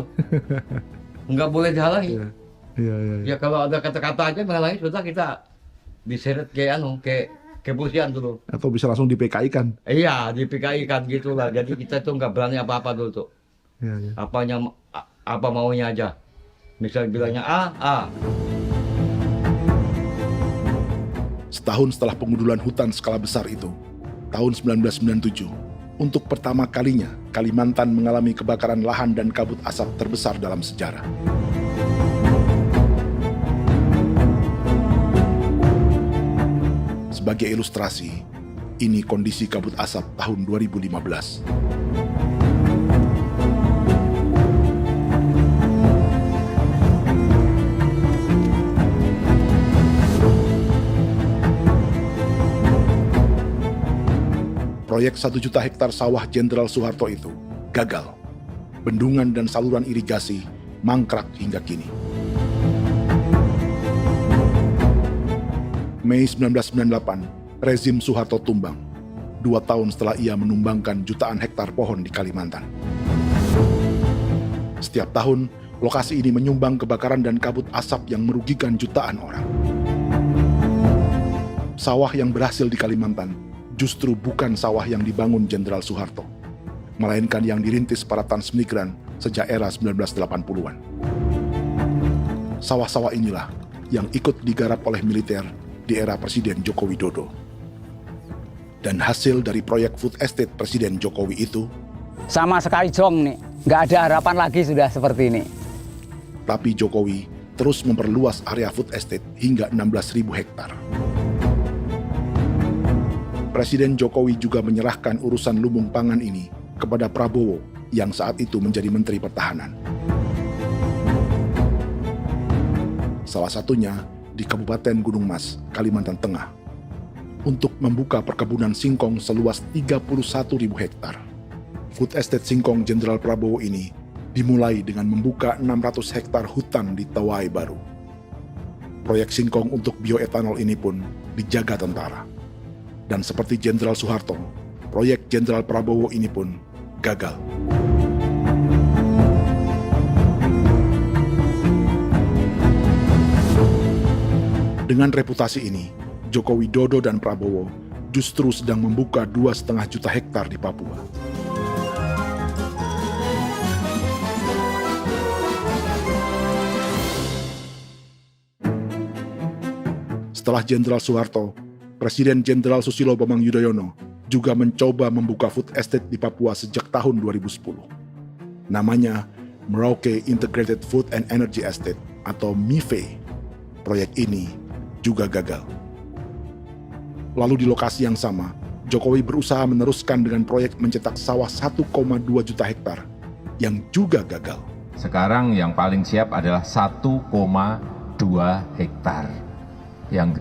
Speaker 23: Nggak boleh dihalangi. Ya kalau ada kata-kata aja menghalangi, sudah kita diseret ke kepolisian dulu.
Speaker 2: Atau bisa langsung di PKI-kan.
Speaker 23: Iya, di PKI-kan gitulah. Jadi kita tuh nggak berani apa-apa dulu tuh.
Speaker 2: Ya.
Speaker 23: Apa maunya aja. Misal bilangnya A.
Speaker 2: Setahun setelah pengundulan hutan skala besar itu, tahun 1997, untuk pertama kalinya Kalimantan mengalami kebakaran lahan dan kabut asap terbesar dalam sejarah. Sebagai ilustrasi, ini kondisi kabut asap tahun 2015. Proyek 1 juta hektar sawah Jenderal Soeharto itu gagal. Bendungan dan saluran irigasi mangkrak hingga kini. Mei 1998, rezim Soeharto tumbang, 2 tahun setelah ia menumbangkan jutaan hektar pohon di Kalimantan. Setiap tahun, lokasi ini menyumbang kebakaran dan kabut asap yang merugikan jutaan orang. Sawah yang berhasil di Kalimantan justru bukan sawah yang dibangun Jenderal Soeharto, melainkan yang dirintis para transmigran sejak era 1980-an. Sawah-sawah inilah yang ikut digarap oleh militer di era Presiden Joko Widodo. Dan hasil dari proyek food estate Presiden Jokowi itu
Speaker 4: sama sekali jong nih, nggak ada harapan lagi sudah seperti ini.
Speaker 2: Tapi Jokowi terus memperluas area food estate hingga 16.000 hektar. Presiden Jokowi juga menyerahkan urusan lumbung pangan ini kepada Prabowo yang saat itu menjadi Menteri Pertahanan. Salah satunya di Kabupaten Gunung Mas, Kalimantan Tengah, untuk membuka perkebunan singkong seluas 31.000 hektar. Food Estate Singkong Jenderal Prabowo ini dimulai dengan membuka 600 hektar hutan di Tawai Baru. Proyek singkong untuk bioetanol ini pun dijaga tentara. Dan seperti Jenderal Soeharto, proyek Jenderal Prabowo ini pun gagal. Dengan reputasi ini, Joko Widodo dan Prabowo justru sedang membuka 2,5 juta hektar di Papua. Setelah Jenderal Soeharto, Presiden Jenderal Susilo Bambang Yudhoyono juga mencoba membuka food estate di Papua sejak tahun 2010. Namanya Merauke Integrated Food and Energy Estate atau MIFE. Proyek ini juga gagal. Lalu di lokasi yang sama, Jokowi berusaha meneruskan dengan proyek mencetak sawah 1,2 juta hektar yang juga gagal.
Speaker 6: Sekarang yang paling siap adalah 1,2 hektar. Yang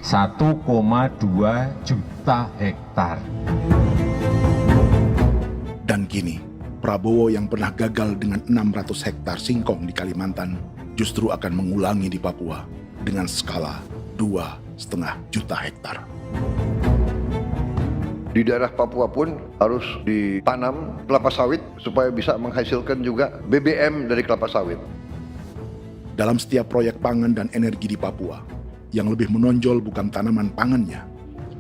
Speaker 6: 1,2 juta hektar.
Speaker 2: Dan kini, Prabowo yang pernah gagal dengan 600 hektar singkong di Kalimantan justru akan mengulangi di Papua dengan skala 2,5 juta hektar.
Speaker 8: Di daerah Papua pun harus ditanam kelapa sawit supaya bisa menghasilkan juga BBM dari kelapa sawit.
Speaker 2: Dalam setiap proyek pangan dan energi di Papua, yang lebih menonjol bukan tanaman pangannya,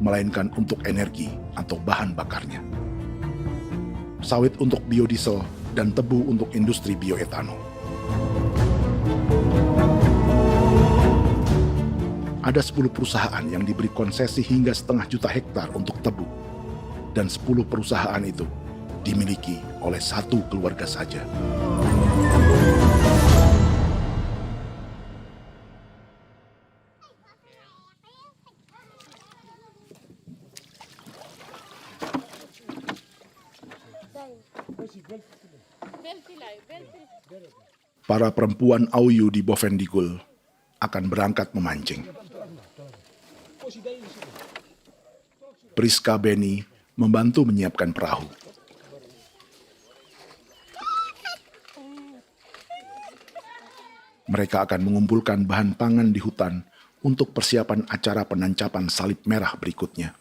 Speaker 2: melainkan untuk energi atau bahan bakarnya. Sawit untuk biodiesel dan tebu untuk industri bioetanol. Ada 10 perusahaan yang diberi konsesi hingga 0,5 juta hektar untuk tebu. Dan 10 perusahaan itu dimiliki oleh 1 keluarga saja. Para perempuan Auyu di Bovendigul akan berangkat memancing. Priska Beni membantu menyiapkan perahu. Mereka akan mengumpulkan bahan pangan di hutan untuk persiapan acara penancapan salib merah berikutnya.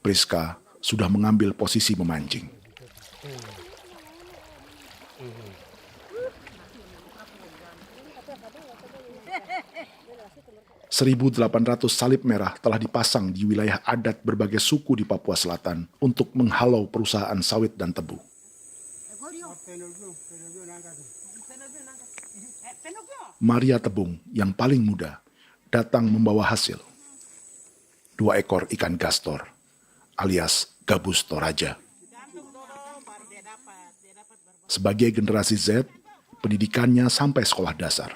Speaker 2: Priska sudah mengambil posisi memancing. 1.800 salib merah telah dipasang di wilayah adat berbagai suku di Papua Selatan untuk menghalau perusahaan sawit dan tebu. Maria Tebung yang paling muda datang membawa hasil. 2 ekor ikan gastor alias gabus toraja. Sebagai generasi Z, pendidikannya sampai sekolah dasar.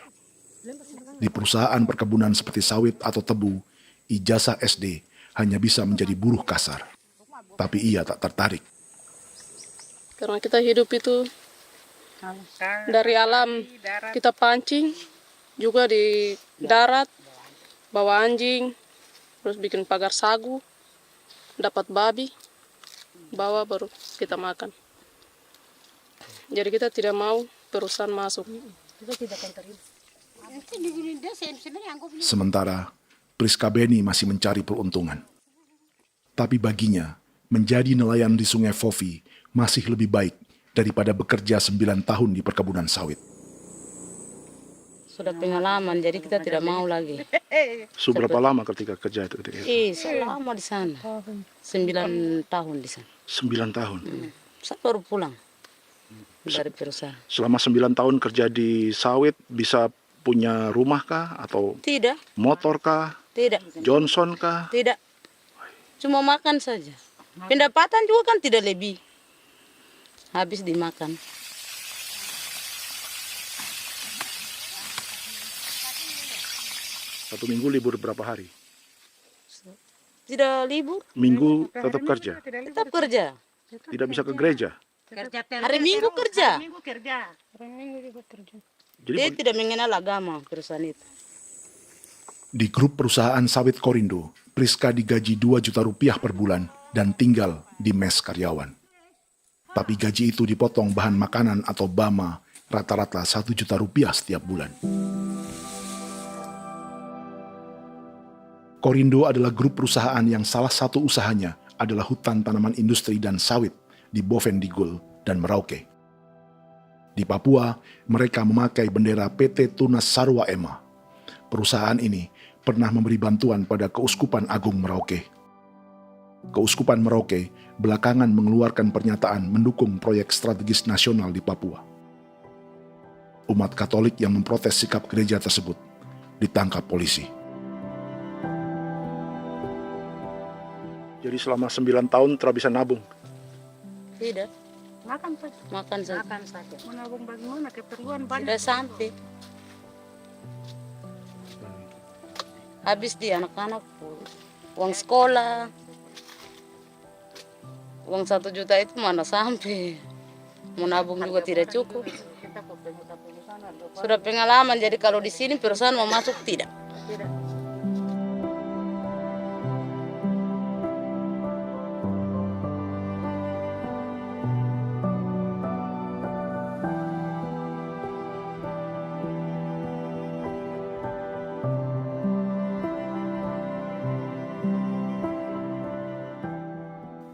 Speaker 2: Di perusahaan perkebunan seperti sawit atau tebu, ijazah SD hanya bisa menjadi buruh kasar. Tapi ia tak tertarik.
Speaker 7: Karena kita hidup itu dari alam, kita pancing, juga di darat, bawa anjing, terus bikin pagar sagu, dapat babi, bawa baru kita makan. Jadi kita tidak mau perusahaan masuk.
Speaker 2: Sementara Priska Beni masih mencari peruntungan. Tapi baginya, menjadi nelayan di Sungai Fofi masih lebih baik daripada bekerja 9 tahun di perkebunan sawit.
Speaker 11: Sudah pengalaman, jadi kita tidak mau lagi.
Speaker 2: Seberapa lama ketika kerja itu?
Speaker 11: Selama di sana. 9 tahun di sana.
Speaker 2: 9 tahun?
Speaker 11: Saya baru pulang dari perusahaan.
Speaker 2: Selama 9 tahun kerja di sawit, bisa punya rumah kah? Atau
Speaker 11: Tidak.
Speaker 2: motor kah?
Speaker 11: Tidak.
Speaker 2: Johnson kah?
Speaker 11: Tidak. Cuma makan saja. Pendapatan juga kan tidak lebih. Habis dimakan.
Speaker 2: Satu minggu libur berapa hari?
Speaker 11: Tidak libur.
Speaker 2: Minggu tetap kerja?
Speaker 11: Tetap kerja.
Speaker 2: Tidak bisa ke gereja?
Speaker 11: Hari Minggu kerja.
Speaker 7: Hari Minggu juga kerja.
Speaker 11: Dia tidak mengenal agama perusahaan itu.
Speaker 2: Di grup perusahaan sawit Korindo, Priska digaji 2 juta rupiah per bulan dan tinggal di mes karyawan. Tapi gaji itu dipotong bahan makanan atau BAMA rata-rata 1 juta rupiah setiap bulan. Korindo adalah grup perusahaan yang salah satu usahanya adalah hutan tanaman industri dan sawit di Bovendigul dan Merauke. Di Papua, mereka memakai bendera PT Tunas Sarwa Ema. Perusahaan ini pernah memberi bantuan pada Keuskupan Agung Merauke. Keuskupan Merauke belakangan mengeluarkan pernyataan mendukung proyek strategis nasional di Papua. Umat Katolik yang memprotes sikap gereja tersebut ditangkap polisi. Jadi selama 9 tahun tidak bisa nabung?
Speaker 11: Tidak.
Speaker 7: Makan saja.
Speaker 11: Makan saja.
Speaker 7: Makan saja. Menabung bagaimana? Keperluan banyak.
Speaker 11: Sudah sampai. Habis di anak-anak uang sekolah. Uang 1 juta itu mana sampai. Mau nabung juga tidak cukup. Sudah pengalaman, jadi kalau di sini perusahaan mau masuk tidak.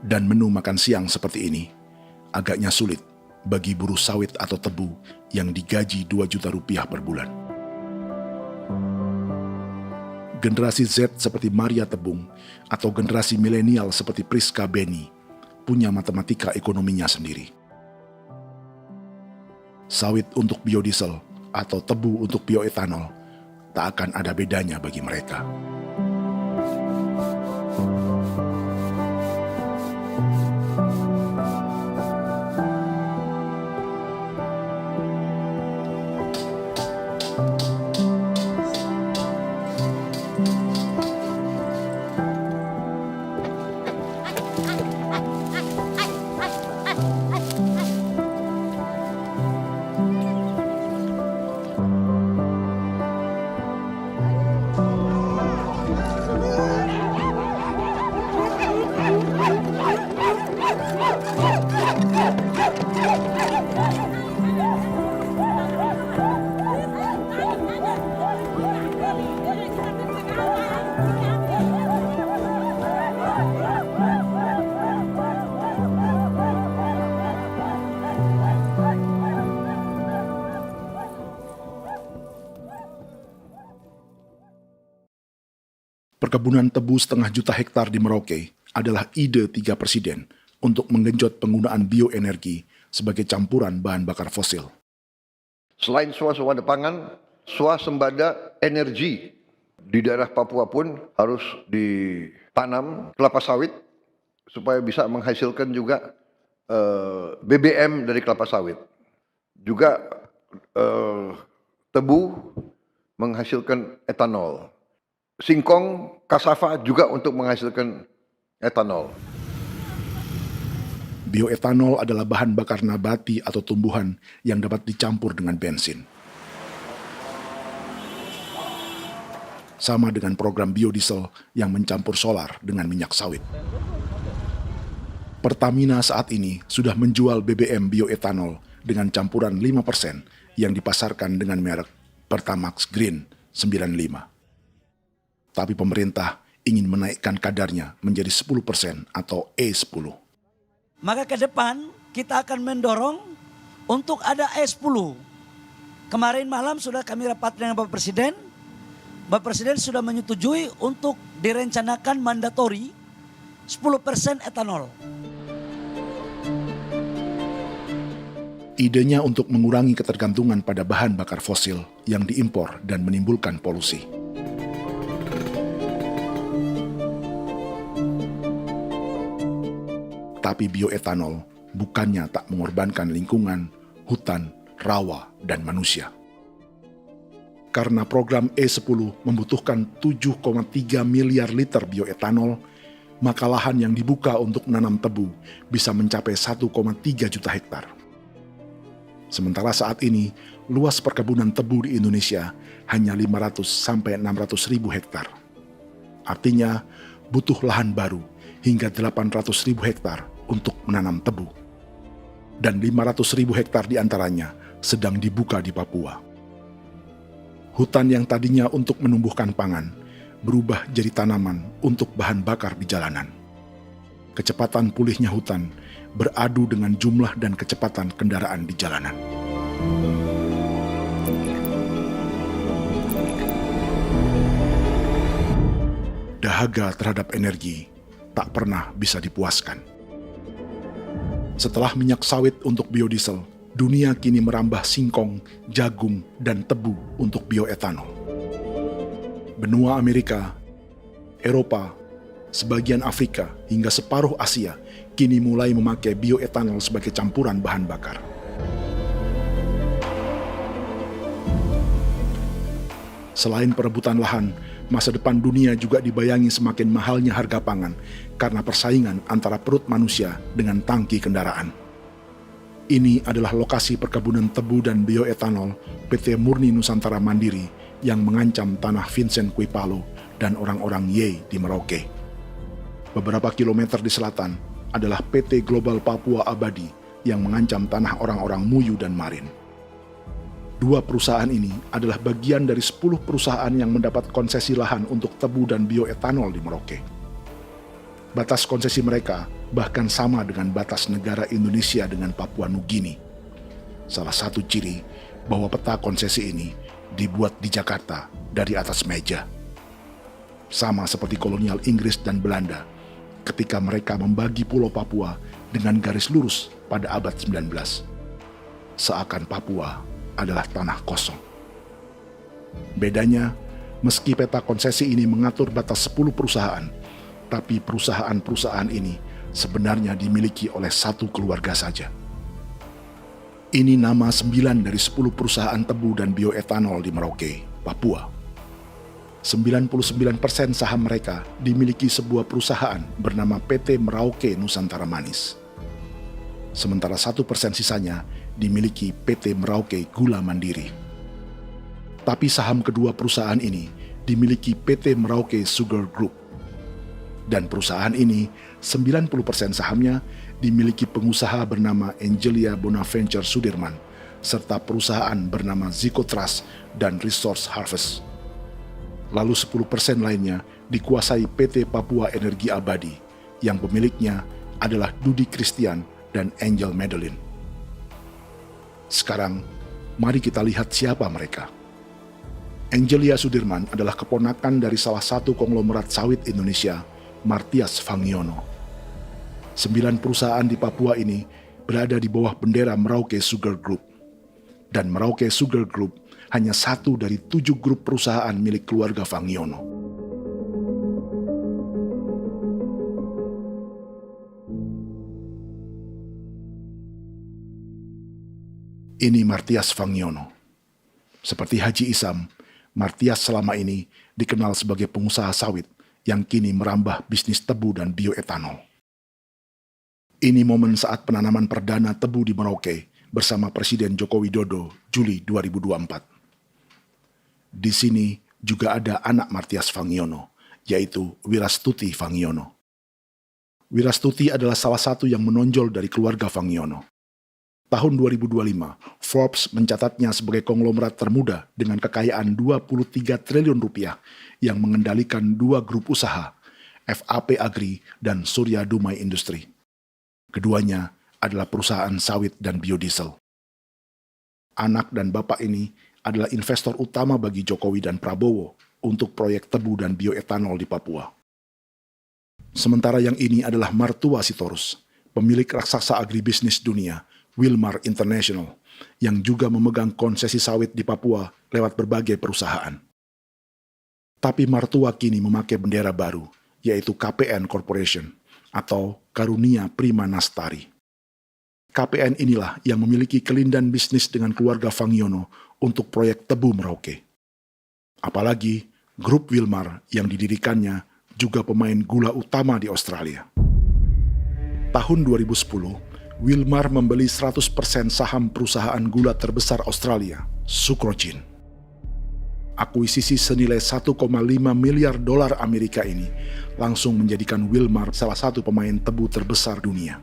Speaker 2: Dan menu makan siang seperti ini agaknya sulit bagi buruh sawit atau tebu yang digaji 2 juta rupiah per bulan. Generasi Z seperti Maria Tebung atau generasi milenial seperti Priska Beni punya matematika ekonominya sendiri. Sawit untuk biodiesel atau tebu untuk bioetanol tak akan ada bedanya bagi mereka. Perkebunan tebu 1,5 juta hektar di Merauke adalah ide 3 presiden untuk menggenjot penggunaan bioenergi sebagai campuran bahan bakar fosil.
Speaker 8: Selain swasembada pangan, swasembada energi. Di daerah Papua pun harus ditanam kelapa sawit supaya bisa menghasilkan juga BBM dari kelapa sawit. Juga tebu menghasilkan etanol. Singkong, kasava juga untuk menghasilkan etanol.
Speaker 2: Bioetanol adalah bahan bakar nabati atau tumbuhan yang dapat dicampur dengan bensin. Sama dengan program biodiesel yang mencampur solar dengan minyak sawit. Pertamina saat ini sudah menjual BBM bioetanol dengan campuran 5% yang dipasarkan dengan merek Pertamax Green 95. Tapi pemerintah ingin menaikkan kadarnya menjadi 10% atau E10.
Speaker 9: Maka ke depan kita akan mendorong untuk ada E10. Kemarin malam sudah kami rapat dengan Bapak Presiden. Bapak Presiden sudah menyetujui untuk direncanakan mandatori 10% etanol.
Speaker 2: Idenya untuk mengurangi ketergantungan pada bahan bakar fosil yang diimpor dan menimbulkan polusi. Tapi bioetanol bukannya tak mengorbankan lingkungan, hutan, rawa, dan manusia. Karena program E10 membutuhkan 7,3 miliar liter bioetanol, maka lahan yang dibuka untuk menanam tebu bisa mencapai 1,3 juta hektar. Sementara saat ini, luas perkebunan tebu di Indonesia hanya 500 sampai 600 ribu hektar. Artinya, butuh lahan baru hingga 800 ribu hektar untuk menanam tebu. Dan 500 ribu hektar diantaranya sedang dibuka di Papua. Hutan yang tadinya untuk menumbuhkan pangan berubah jadi tanaman untuk bahan bakar di jalanan. Kecepatan pulihnya hutan beradu dengan jumlah dan kecepatan kendaraan di jalanan. Dahaga terhadap energi tak pernah bisa dipuaskan. Setelah minyak sawit untuk biodiesel, dunia kini merambah singkong, jagung, dan tebu untuk bioetanol. Benua Amerika, Eropa, sebagian Afrika, hingga separuh Asia kini mulai memakai bioetanol sebagai campuran bahan bakar. Selain perebutan lahan, masa depan dunia juga dibayangi semakin mahalnya harga pangan karena persaingan antara perut manusia dengan tangki kendaraan. Ini adalah lokasi perkebunan tebu dan bioetanol PT Murni Nusantara Mandiri yang mengancam tanah Vincent Quipalo dan orang-orang Ye di Merauke. Beberapa kilometer di selatan adalah PT Global Papua Abadi yang mengancam tanah orang-orang Muyu dan Marin. Dua perusahaan ini adalah bagian dari 10 perusahaan yang mendapat konsesi lahan untuk tebu dan bioetanol di Merauke. Batas konsesi mereka bahkan sama dengan batas negara Indonesia dengan Papua Nugini. Salah satu ciri bahwa peta konsesi ini dibuat di Jakarta dari atas meja. Sama seperti kolonial Inggris dan Belanda ketika mereka membagi Pulau Papua dengan garis lurus pada abad 19. Seakan Papua adalah tanah kosong. Bedanya, meski peta konsesi ini mengatur batas 10 perusahaan, tapi perusahaan-perusahaan ini sebenarnya dimiliki oleh satu keluarga saja. Ini nama 9 dari 10 perusahaan tebu dan bioetanol di Merauke, Papua. 99% saham mereka dimiliki sebuah perusahaan bernama PT Merauke Nusantara Manis. Sementara 1% sisanya dimiliki PT Merauke Gula Mandiri. Tapi saham kedua perusahaan ini dimiliki PT Merauke Sugar Group. Dan perusahaan ini, 90% sahamnya dimiliki pengusaha bernama Angelia Bonaventure Sudirman, serta perusahaan bernama Zico Trust dan Resource Harvest. Lalu 10% lainnya dikuasai PT Papua Energi Abadi, yang pemiliknya adalah Dudi Christian dan Angel Madeline. Sekarang, mari kita lihat siapa mereka. Angelia Sudirman adalah keponakan dari salah satu konglomerat sawit Indonesia, Martias Fangiono. 9 perusahaan di Papua ini berada di bawah bendera Merauke Sugar Group. Dan Merauke Sugar Group hanya satu dari 7 grup perusahaan milik keluarga Fangiono. Ini Martias Fangiono. Seperti Haji Isam, Martias selama ini dikenal sebagai pengusaha sawit yang kini merambah bisnis tebu dan bioetanol. Ini momen saat penanaman perdana tebu di Merauke bersama Presiden Joko Widodo Juli 2024. Di sini juga ada anak Martias Fangiono, yaitu Wirastuti Fangiono. Wirastuti adalah salah satu yang menonjol dari keluarga Fangiono. Tahun 2025, Forbes mencatatnya sebagai konglomerat termuda dengan kekayaan 23 triliun rupiah yang mengendalikan 2 grup usaha, FAP Agri dan Surya Dumai Industri. Keduanya adalah perusahaan sawit dan biodiesel. Anak dan bapak ini adalah investor utama bagi Jokowi dan Prabowo untuk proyek tebu dan bioetanol di Papua. Sementara yang ini adalah Martua Sitorus, pemilik raksasa agribisnis dunia, Wilmar International, yang juga memegang konsesi sawit di Papua lewat berbagai perusahaan. Tapi Martua kini memakai bendera baru, yaitu KPN Corporation, atau Karunia Prima Nastari. KPN inilah yang memiliki kelindan bisnis dengan keluarga Fangiono untuk proyek tebu Merauke. Apalagi grup Wilmar yang didirikannya juga pemain gula utama di Australia. Tahun 2010, Wilmar membeli 100% saham perusahaan gula terbesar Australia, Sucrogen. Akuisisi senilai 1,5 miliar dolar Amerika ini langsung menjadikan Wilmar salah satu pemain tebu terbesar dunia.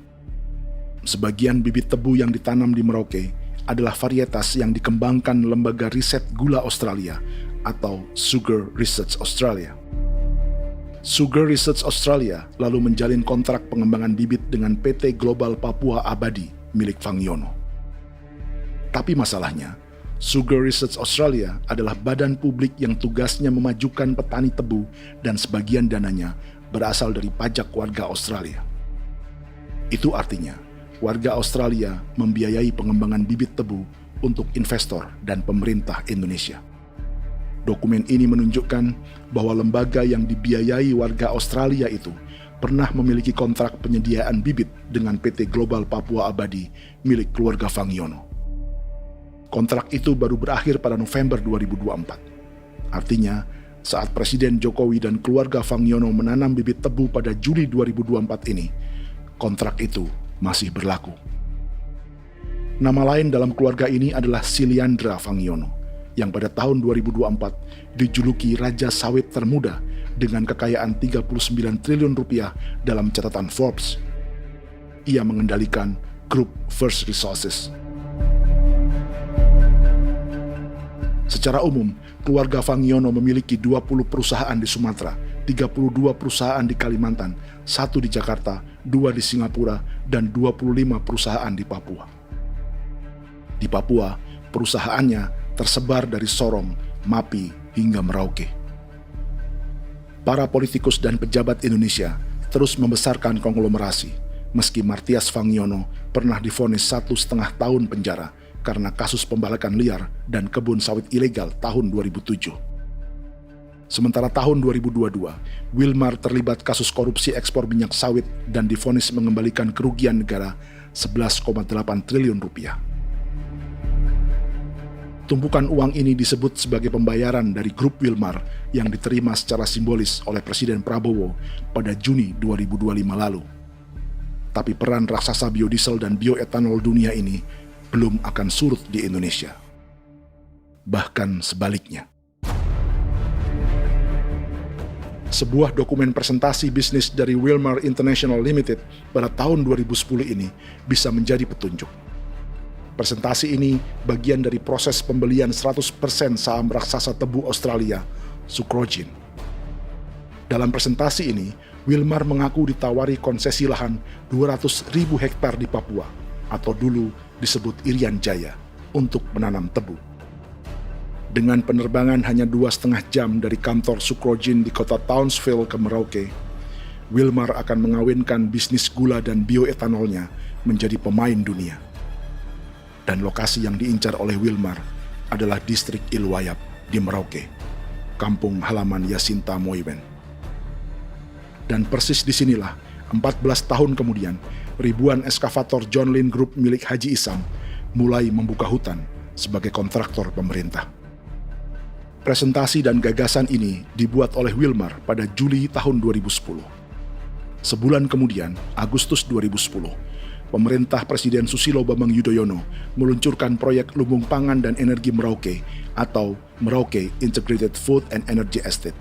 Speaker 2: Sebagian bibit tebu yang ditanam di Merauke adalah varietas yang dikembangkan Lembaga Riset Gula Australia atau Sugar Research Australia. Sugar Research Australia lalu menjalin kontrak pengembangan bibit dengan PT Global Papua Abadi milik Fangiono. Tapi masalahnya, Sugar Research Australia adalah badan publik yang tugasnya memajukan petani tebu dan sebagian dananya berasal dari pajak warga Australia. Itu artinya, warga Australia membiayai pengembangan bibit tebu untuk investor dan pemerintah Indonesia. Dokumen ini menunjukkan bahwa lembaga yang dibiayai warga Australia itu pernah memiliki kontrak penyediaan bibit dengan PT Global Papua Abadi milik keluarga Fangiono. Kontrak itu baru berakhir pada November 2024. Artinya, saat Presiden Jokowi dan keluarga Fangiono menanam bibit tebu pada Juli 2024 ini, kontrak itu masih berlaku. Nama lain dalam keluarga ini adalah Siliandra Fangiono, yang pada tahun 2024 dijuluki Raja Sawit Termuda dengan kekayaan 39 triliun rupiah dalam catatan Forbes. Ia mengendalikan grup First Resources. Secara umum, keluarga Fangiono memiliki 20 perusahaan di Sumatera, 32 perusahaan di Kalimantan, 1 di Jakarta, 2 di Singapura, dan 25 perusahaan di Papua. Di Papua, perusahaannya tersebar dari Sorong, Mapi, hingga Merauke. Para politikus dan pejabat Indonesia terus membesarkan konglomerasi, meski Martias Fangiono pernah divonis 1,5 tahun penjara karena kasus pembalakan liar dan kebun sawit ilegal tahun 2007. Sementara tahun 2022, Wilmar terlibat kasus korupsi ekspor minyak sawit dan divonis mengembalikan kerugian negara 11,8 triliun rupiah. Tumpukan uang ini disebut sebagai pembayaran dari grup Wilmar yang diterima secara simbolis oleh Presiden Prabowo pada Juni 2025 lalu. Tapi peran raksasa biodiesel dan bioetanol dunia ini belum akan surut di Indonesia. Bahkan sebaliknya. Sebuah dokumen presentasi bisnis dari Wilmar International Limited pada tahun 2010 ini bisa menjadi petunjuk. Presentasi ini bagian dari proses pembelian 100% saham raksasa tebu Australia, Sucrogen. Dalam presentasi ini, Wilmar mengaku ditawari konsesi lahan 200.000 hektar di Papua, atau dulu disebut Irian Jaya, untuk menanam tebu. Dengan penerbangan hanya 2,5 jam dari kantor Sucrogen di kota Townsville ke Merauke, Wilmar akan mengawinkan bisnis gula dan bioetanolnya menjadi pemain dunia. Dan lokasi yang diincar oleh Wilmar adalah distrik Ilwayap di Merauke, kampung halaman Yasinta Moiwen. Dan persis disinilah 14 tahun kemudian, ribuan eskavator John Lynn Group milik Haji Isam mulai membuka hutan sebagai kontraktor pemerintah. Presentasi dan gagasan ini dibuat oleh Wilmar pada Juli tahun 2010. Sebulan kemudian, Agustus 2010, pemerintah Presiden Susilo Bambang Yudhoyono meluncurkan proyek Lumbung Pangan dan Energi Merauke atau Merauke Integrated Food and Energy Estate.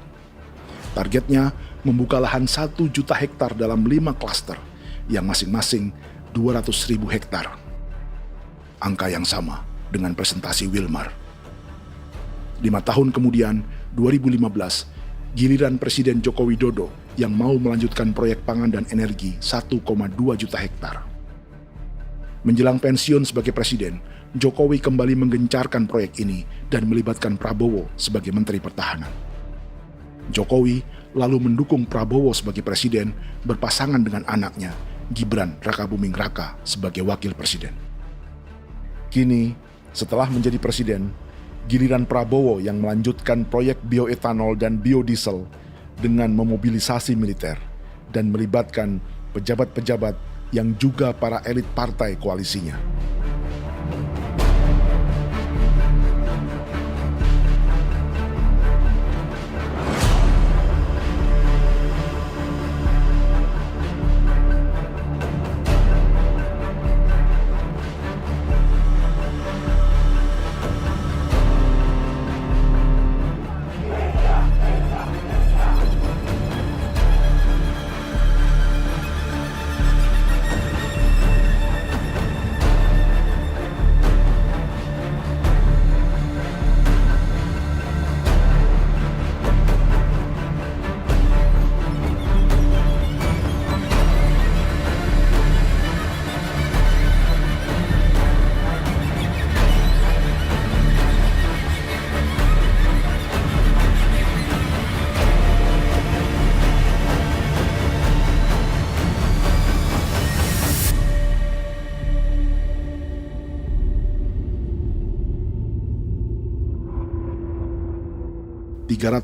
Speaker 2: Targetnya membuka lahan 1 juta hektar dalam 5 klaster yang masing-masing 200.000 hektar. Angka yang sama dengan presentasi Wilmar. 5 tahun kemudian, 2015, giliran Presiden Joko Widodo yang mau melanjutkan proyek pangan dan energi 1,2 juta hektar. Menjelang pensiun sebagai presiden, Jokowi kembali menggencarkan proyek ini dan melibatkan Prabowo sebagai Menteri Pertahanan. Jokowi lalu mendukung Prabowo sebagai presiden berpasangan dengan anaknya, Gibran Rakabuming Raka sebagai wakil presiden. Kini, setelah menjadi presiden, giliran Prabowo yang melanjutkan proyek bioetanol dan biodiesel dengan memobilisasi militer dan melibatkan pejabat-pejabat yang juga para elit partai koalisinya.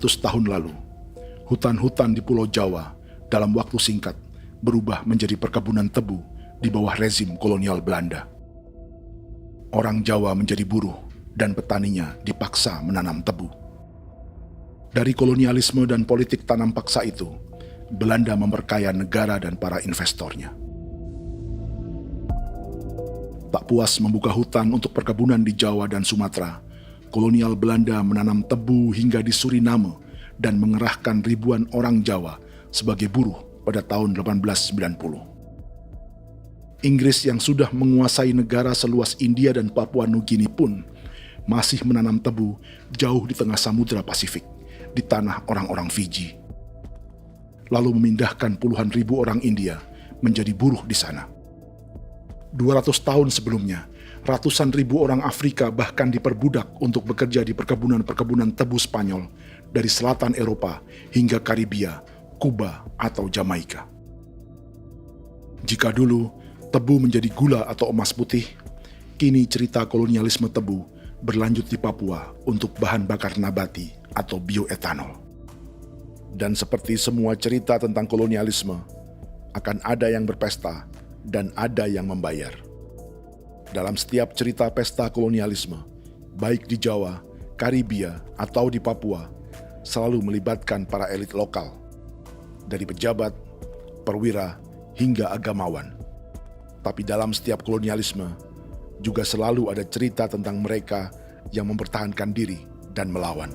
Speaker 2: Tahun lalu, hutan-hutan di Pulau Jawa dalam waktu singkat berubah menjadi perkebunan tebu di bawah rezim kolonial Belanda. Orang Jawa menjadi buruh dan petaninya dipaksa menanam tebu. Dari kolonialisme dan politik tanam paksa itu, Belanda memperkaya negara dan para investornya. Tak puas membuka hutan untuk perkebunan di Jawa dan Sumatera, kolonial Belanda menanam tebu hingga di Suriname dan mengerahkan ribuan orang Jawa sebagai buruh pada tahun 1890. Inggris yang sudah menguasai negara seluas India dan Papua Nugini pun masih menanam tebu jauh di tengah Samudra Pasifik, di tanah orang-orang Fiji. Lalu memindahkan puluhan ribu orang India menjadi buruh di sana. 200 tahun sebelumnya, ratusan ribu orang Afrika bahkan diperbudak untuk bekerja di perkebunan-perkebunan tebu Spanyol dari selatan Eropa hingga Karibia, Kuba, atau Jamaika. Jika dulu tebu menjadi gula atau emas putih, kini cerita kolonialisme tebu berlanjut di Papua untuk bahan bakar nabati atau bioetanol. Dan seperti semua cerita tentang kolonialisme, akan ada yang berpesta dan ada yang membayar. Dalam setiap cerita pesta kolonialisme, baik di Jawa, Karibia, atau di Papua, selalu melibatkan para elit lokal, dari pejabat, perwira, hingga agamawan. Tapi dalam setiap kolonialisme, juga selalu ada cerita tentang mereka yang mempertahankan diri dan melawan.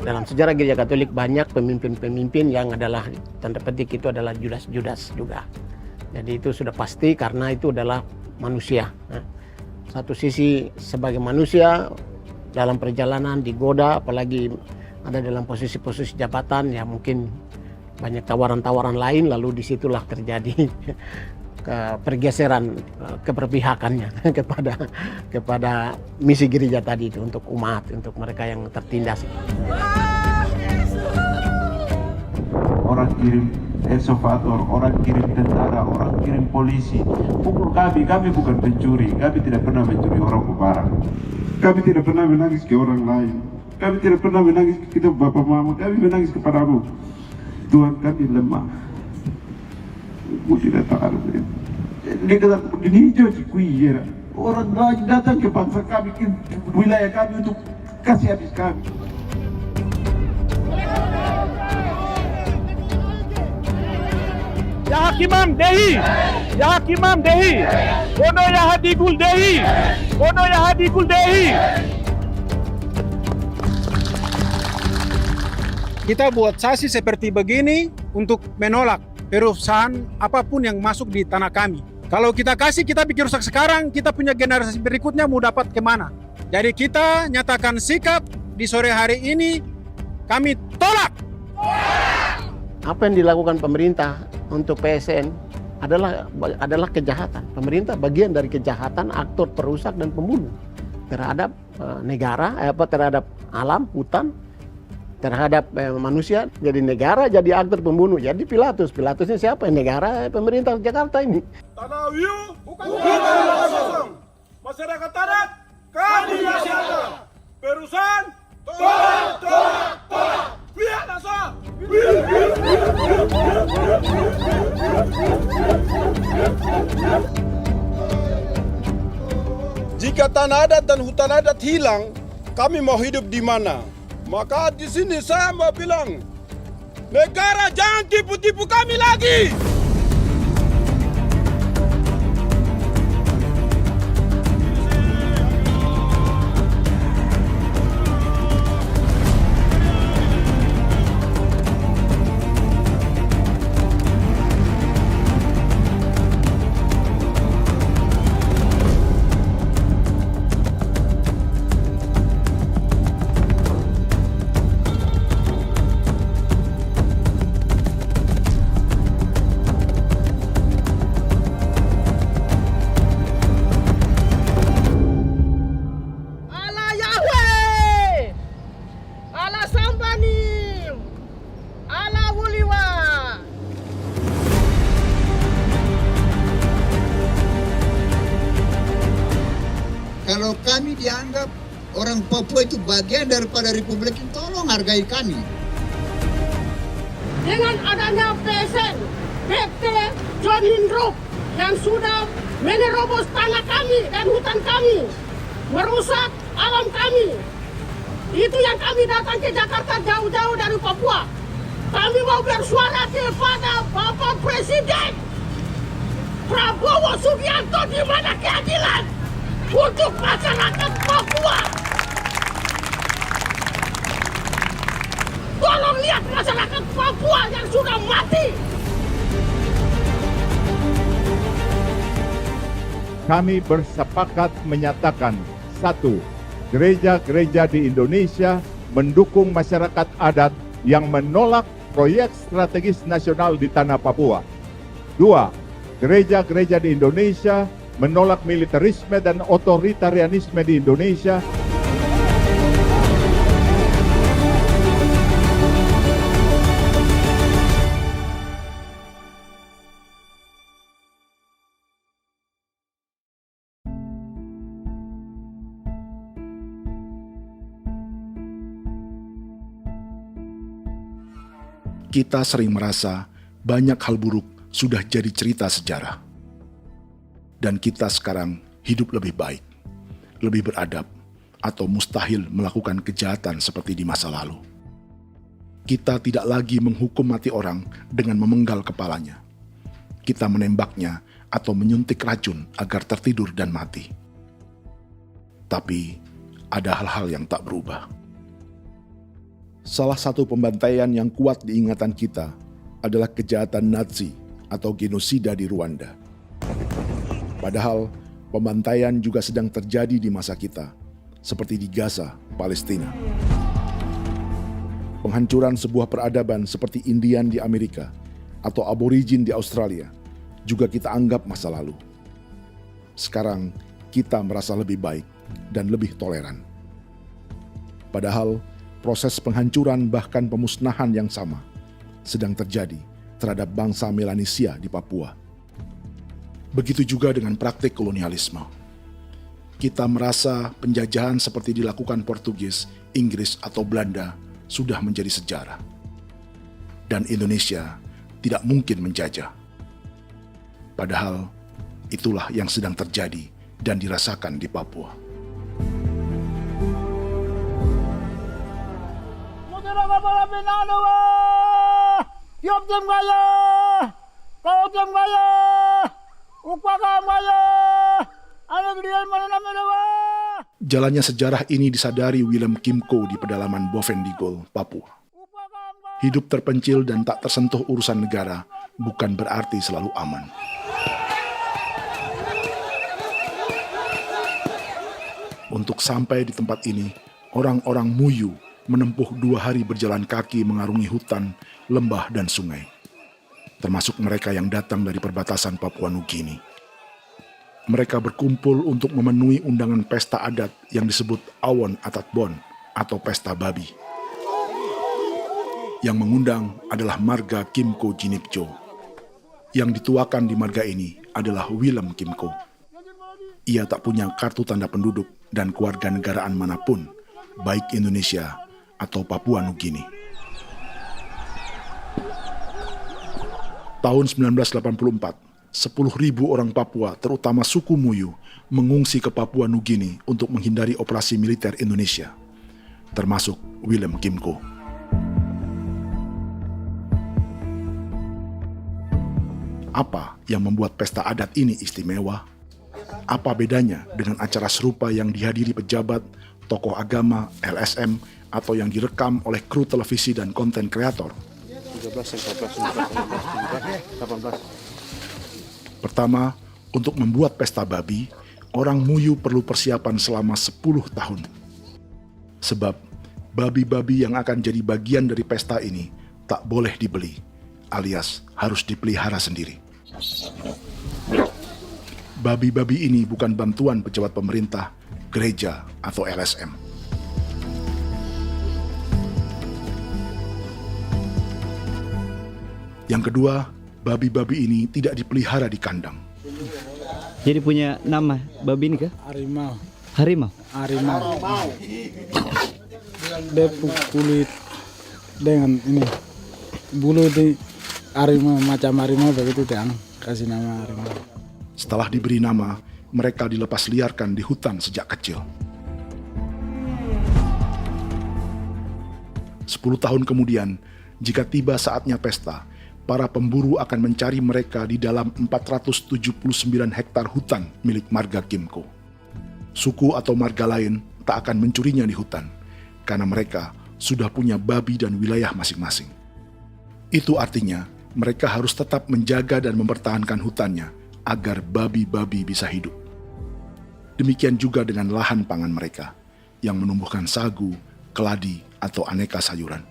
Speaker 10: Dalam sejarah Gereja Katolik banyak pemimpin-pemimpin yang adalah tanda petik itu adalah Judas-Judas juga. Jadi itu sudah pasti karena itu adalah manusia. Satu sisi sebagai manusia dalam perjalanan digoda, apalagi ada dalam posisi-posisi jabatan, ya mungkin banyak tawaran-tawaran lain, lalu disitulah terjadi pergeseran keberpihakannya kepada misi gereja tadi itu untuk umat, untuk mereka yang tertindas.
Speaker 12: Orang kirim eksavator, orang kirim tentara, orang kirim polisi. Pukul kami bukan pencuri, kami tidak pernah mencuri orang barang. Kami tidak pernah menangis ke orang lain. Kami tidak pernah menangis ke kita bapak mama, kami menangis kepadamu. Tuhan kami lemah. Aku tidak tahu. Di hijau Cikuira, orang lain datang ke bangsa kami, ke wilayah kami untuk kasih habis kami.
Speaker 1: Ya Hakimam Dehi, Ya Hakimam Dehi, Bono Ya Hadigul Dehi, Bono Ya Hadigul Dehi. Kita buat sasi seperti begini untuk menolak perusahaan apapun yang masuk di tanah kami. Kalau kita kasih, kita bikin rusak sekarang, kita punya generasi berikutnya mau dapat kemana. Jadi kita nyatakan sikap di sore hari ini, kami tolak.
Speaker 10: Apa yang dilakukan pemerintah untuk PSN adalah kejahatan. Pemerintah bagian dari kejahatan, aktor perusak dan pembunuh terhadap negara, terhadap alam, hutan, terhadap manusia. Jadi negara jadi aktor pembunuh. Jadi Pilatusnya siapa? Negara, pemerintah Jakarta ini.
Speaker 1: Tanah Wiu bukan kosong. Masyarakat adat kami masyarakat. Perusahaan tolak. Biar nasa. Jika tanah adat dan hutan adat hilang, kami mau hidup di mana? Maka di sini saya mau bilang, negara jangan tipu-tipu kami lagi.
Speaker 13: Kalau kami dianggap orang Papua itu bagian daripada Republik ini, tolong hargai kami.
Speaker 16: Dengan adanya PSN, PT John Hindro yang sudah menerobos tanah kami dan hutan kami, merusak alam kami. Itu yang kami datang ke Jakarta jauh-jauh dari Papua. Kami mau bersuara kepada Bapak Presiden Prabowo Subianto, di mana keadilan untuk masyarakat Papua. Tolong lihat masyarakat Papua yang sudah mati.
Speaker 17: Kami bersepakat menyatakan, 1. Gereja-gereja di Indonesia mendukung masyarakat adat yang menolak proyek strategis nasional di tanah Papua. 2. Gereja-gereja di Indonesia menolak militerisme dan otoritarianisme di Indonesia.
Speaker 2: Kita sering merasa banyak hal buruk sudah jadi cerita sejarah. Dan kita sekarang hidup lebih baik, lebih beradab, atau mustahil melakukan kejahatan seperti di masa lalu. Kita tidak lagi menghukum mati orang dengan memenggal kepalanya. Kita menembaknya atau menyuntik racun agar tertidur dan mati. Tapi ada hal-hal yang tak berubah. Salah satu pembantaian yang kuat di ingatan kita adalah kejahatan Nazi atau genosida di Rwanda. Padahal pembantaian juga sedang terjadi di masa kita, seperti di Gaza, Palestina. Penghancuran sebuah peradaban seperti Indian di Amerika atau aborigin di Australia juga kita anggap masa lalu. Sekarang kita merasa lebih baik dan lebih toleran. Padahal proses penghancuran bahkan pemusnahan yang sama sedang terjadi terhadap bangsa Melanesia di Papua. Begitu juga dengan praktik kolonialisme. Kita merasa penjajahan seperti dilakukan Portugis, Inggris, atau Belanda sudah menjadi sejarah. Dan Indonesia tidak mungkin menjajah. Padahal itulah yang sedang terjadi dan dirasakan di Papua. Jalannya sejarah ini disadari Willem Kimco di pedalaman Bovendigol, Papua. Hidup terpencil dan tak tersentuh urusan negara bukan berarti selalu aman. Untuk sampai di tempat ini, orang-orang Muyu menempuh 2 hari berjalan kaki mengarungi hutan, lembah, dan sungai. Termasuk mereka yang datang dari perbatasan Papua Nugini. Mereka berkumpul untuk memenuhi undangan pesta adat yang disebut Awon Atatbon atau Pesta Babi. Yang mengundang adalah marga Kimco Jinipjo. Yang dituakan di marga ini adalah Willem Kimco. Ia tak punya kartu tanda penduduk dan kewarganegaraan manapun, baik Indonesia atau Papua Nugini. Tahun 1984, 10.000 orang Papua, terutama suku Muyu, mengungsi ke Papua Nugini untuk menghindari operasi militer Indonesia, termasuk Willem Kimco. Apa yang membuat pesta adat ini istimewa? Apa bedanya dengan acara serupa yang dihadiri pejabat, tokoh agama, LSM, atau yang direkam oleh kru televisi dan konten kreator? 18. Pertama, untuk membuat pesta babi, orang Muyu perlu persiapan selama 10 tahun. Sebab, babi-babi yang akan jadi bagian dari pesta ini tak boleh dibeli, alias harus dipelihara sendiri. Babi-babi ini bukan bantuan pejabat pemerintah, gereja, atau LSM. Yang kedua, babi-babi ini tidak dipelihara di kandang.
Speaker 3: Jadi punya nama babi ini kah?
Speaker 1: Harimau.
Speaker 3: Harimau?
Speaker 1: Harimau. Dia kulit dengan ini bulu di harimau, macam harimau begitu yang kasih nama harimau.
Speaker 2: Setelah diberi nama, mereka dilepas liarkan di hutan sejak kecil. 10 tahun kemudian, jika tiba saatnya pesta, para pemburu akan mencari mereka di dalam 479 hektar hutan milik marga Kimco. Suku atau marga lain tak akan mencurinya di hutan, karena mereka sudah punya babi dan wilayah masing-masing. Itu artinya, mereka harus tetap menjaga dan mempertahankan hutannya, agar babi-babi bisa hidup. Demikian juga dengan lahan pangan mereka, yang menumbuhkan sagu, keladi, atau aneka sayuran.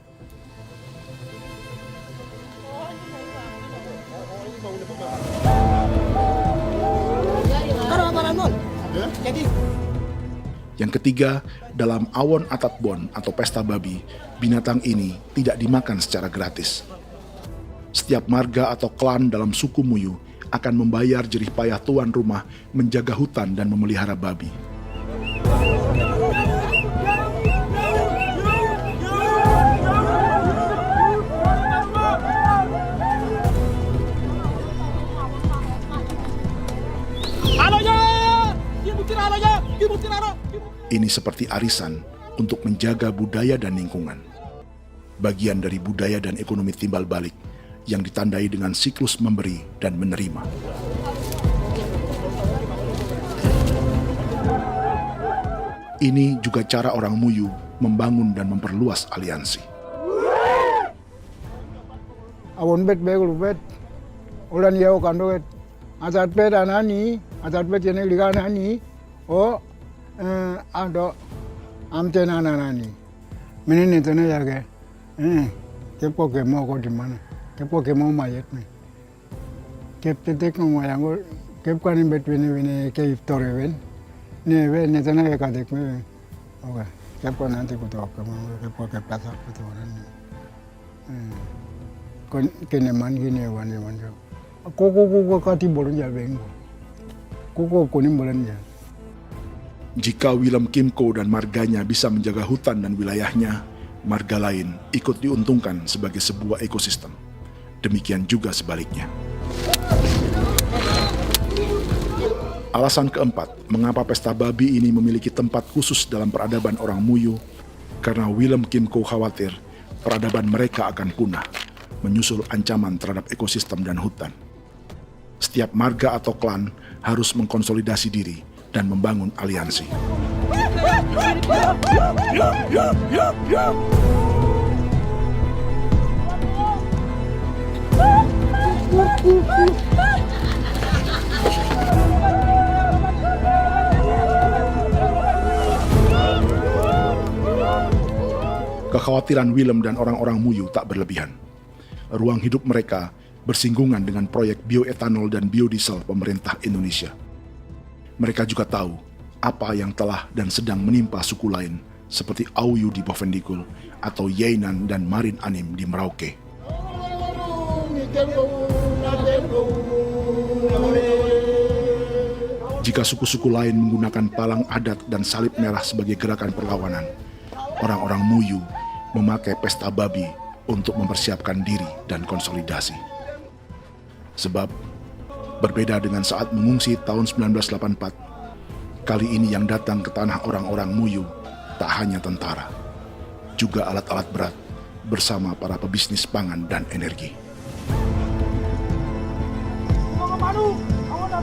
Speaker 2: Yang ketiga, dalam Awon Atatbon atau pesta babi, binatang ini tidak dimakan secara gratis. Setiap marga atau klan dalam suku Muyu akan membayar jerih payah tuan rumah menjaga hutan dan memelihara babi. Ini seperti arisan untuk menjaga budaya dan lingkungan. Bagian dari budaya dan ekonomi timbal balik yang ditandai dengan siklus memberi dan menerima. Ini juga cara orang Muyu membangun dan memperluas aliansi.
Speaker 1: Awon bet begul bet
Speaker 15: ulan yau kandoet azat peda nani azat peda ni liga nani o ado amte nani menene tena yage kepo ke mau ko di mana kepo ke mau mayat nih kep tetek no mayango kep kan in between ini ke iftore wen ne tena ya kadek me oke kep kan nanti kuto kepo ke plaza kuto kon keneman gini wane wanjo koko kati bolon ya bengo koko kuning bolon ya.
Speaker 2: Jika Willem Kimco dan marganya bisa menjaga hutan dan wilayahnya, marga lain ikut diuntungkan sebagai sebuah ekosistem. Demikian juga sebaliknya. Alasan keempat, mengapa pesta babi ini memiliki tempat khusus dalam peradaban orang Muyu, karena Willem Kimco khawatir peradaban mereka akan punah, menyusul ancaman terhadap ekosistem dan hutan. Setiap marga atau klan harus mengkonsolidasi diri dan membangun aliansi. Kekhawatiran Willem dan orang-orang Muyu tak berlebihan. Ruang hidup mereka bersinggungan dengan proyek bioetanol dan biodiesel pemerintah Indonesia. Mereka juga tahu apa yang telah dan sedang menimpa suku lain seperti Auyu di Bovendigul atau Yainan dan Marin Anim di Merauke. Jika suku-suku lain menggunakan palang adat dan salib merah sebagai gerakan perlawanan, orang-orang Muyu memakai pesta babi untuk mempersiapkan diri dan konsolidasi. Sebab, berbeda dengan saat mengungsi tahun 1984, kali ini yang datang ke tanah orang-orang Muyu tak hanya tentara, juga alat-alat berat bersama para pebisnis pangan dan energi.
Speaker 18: Awan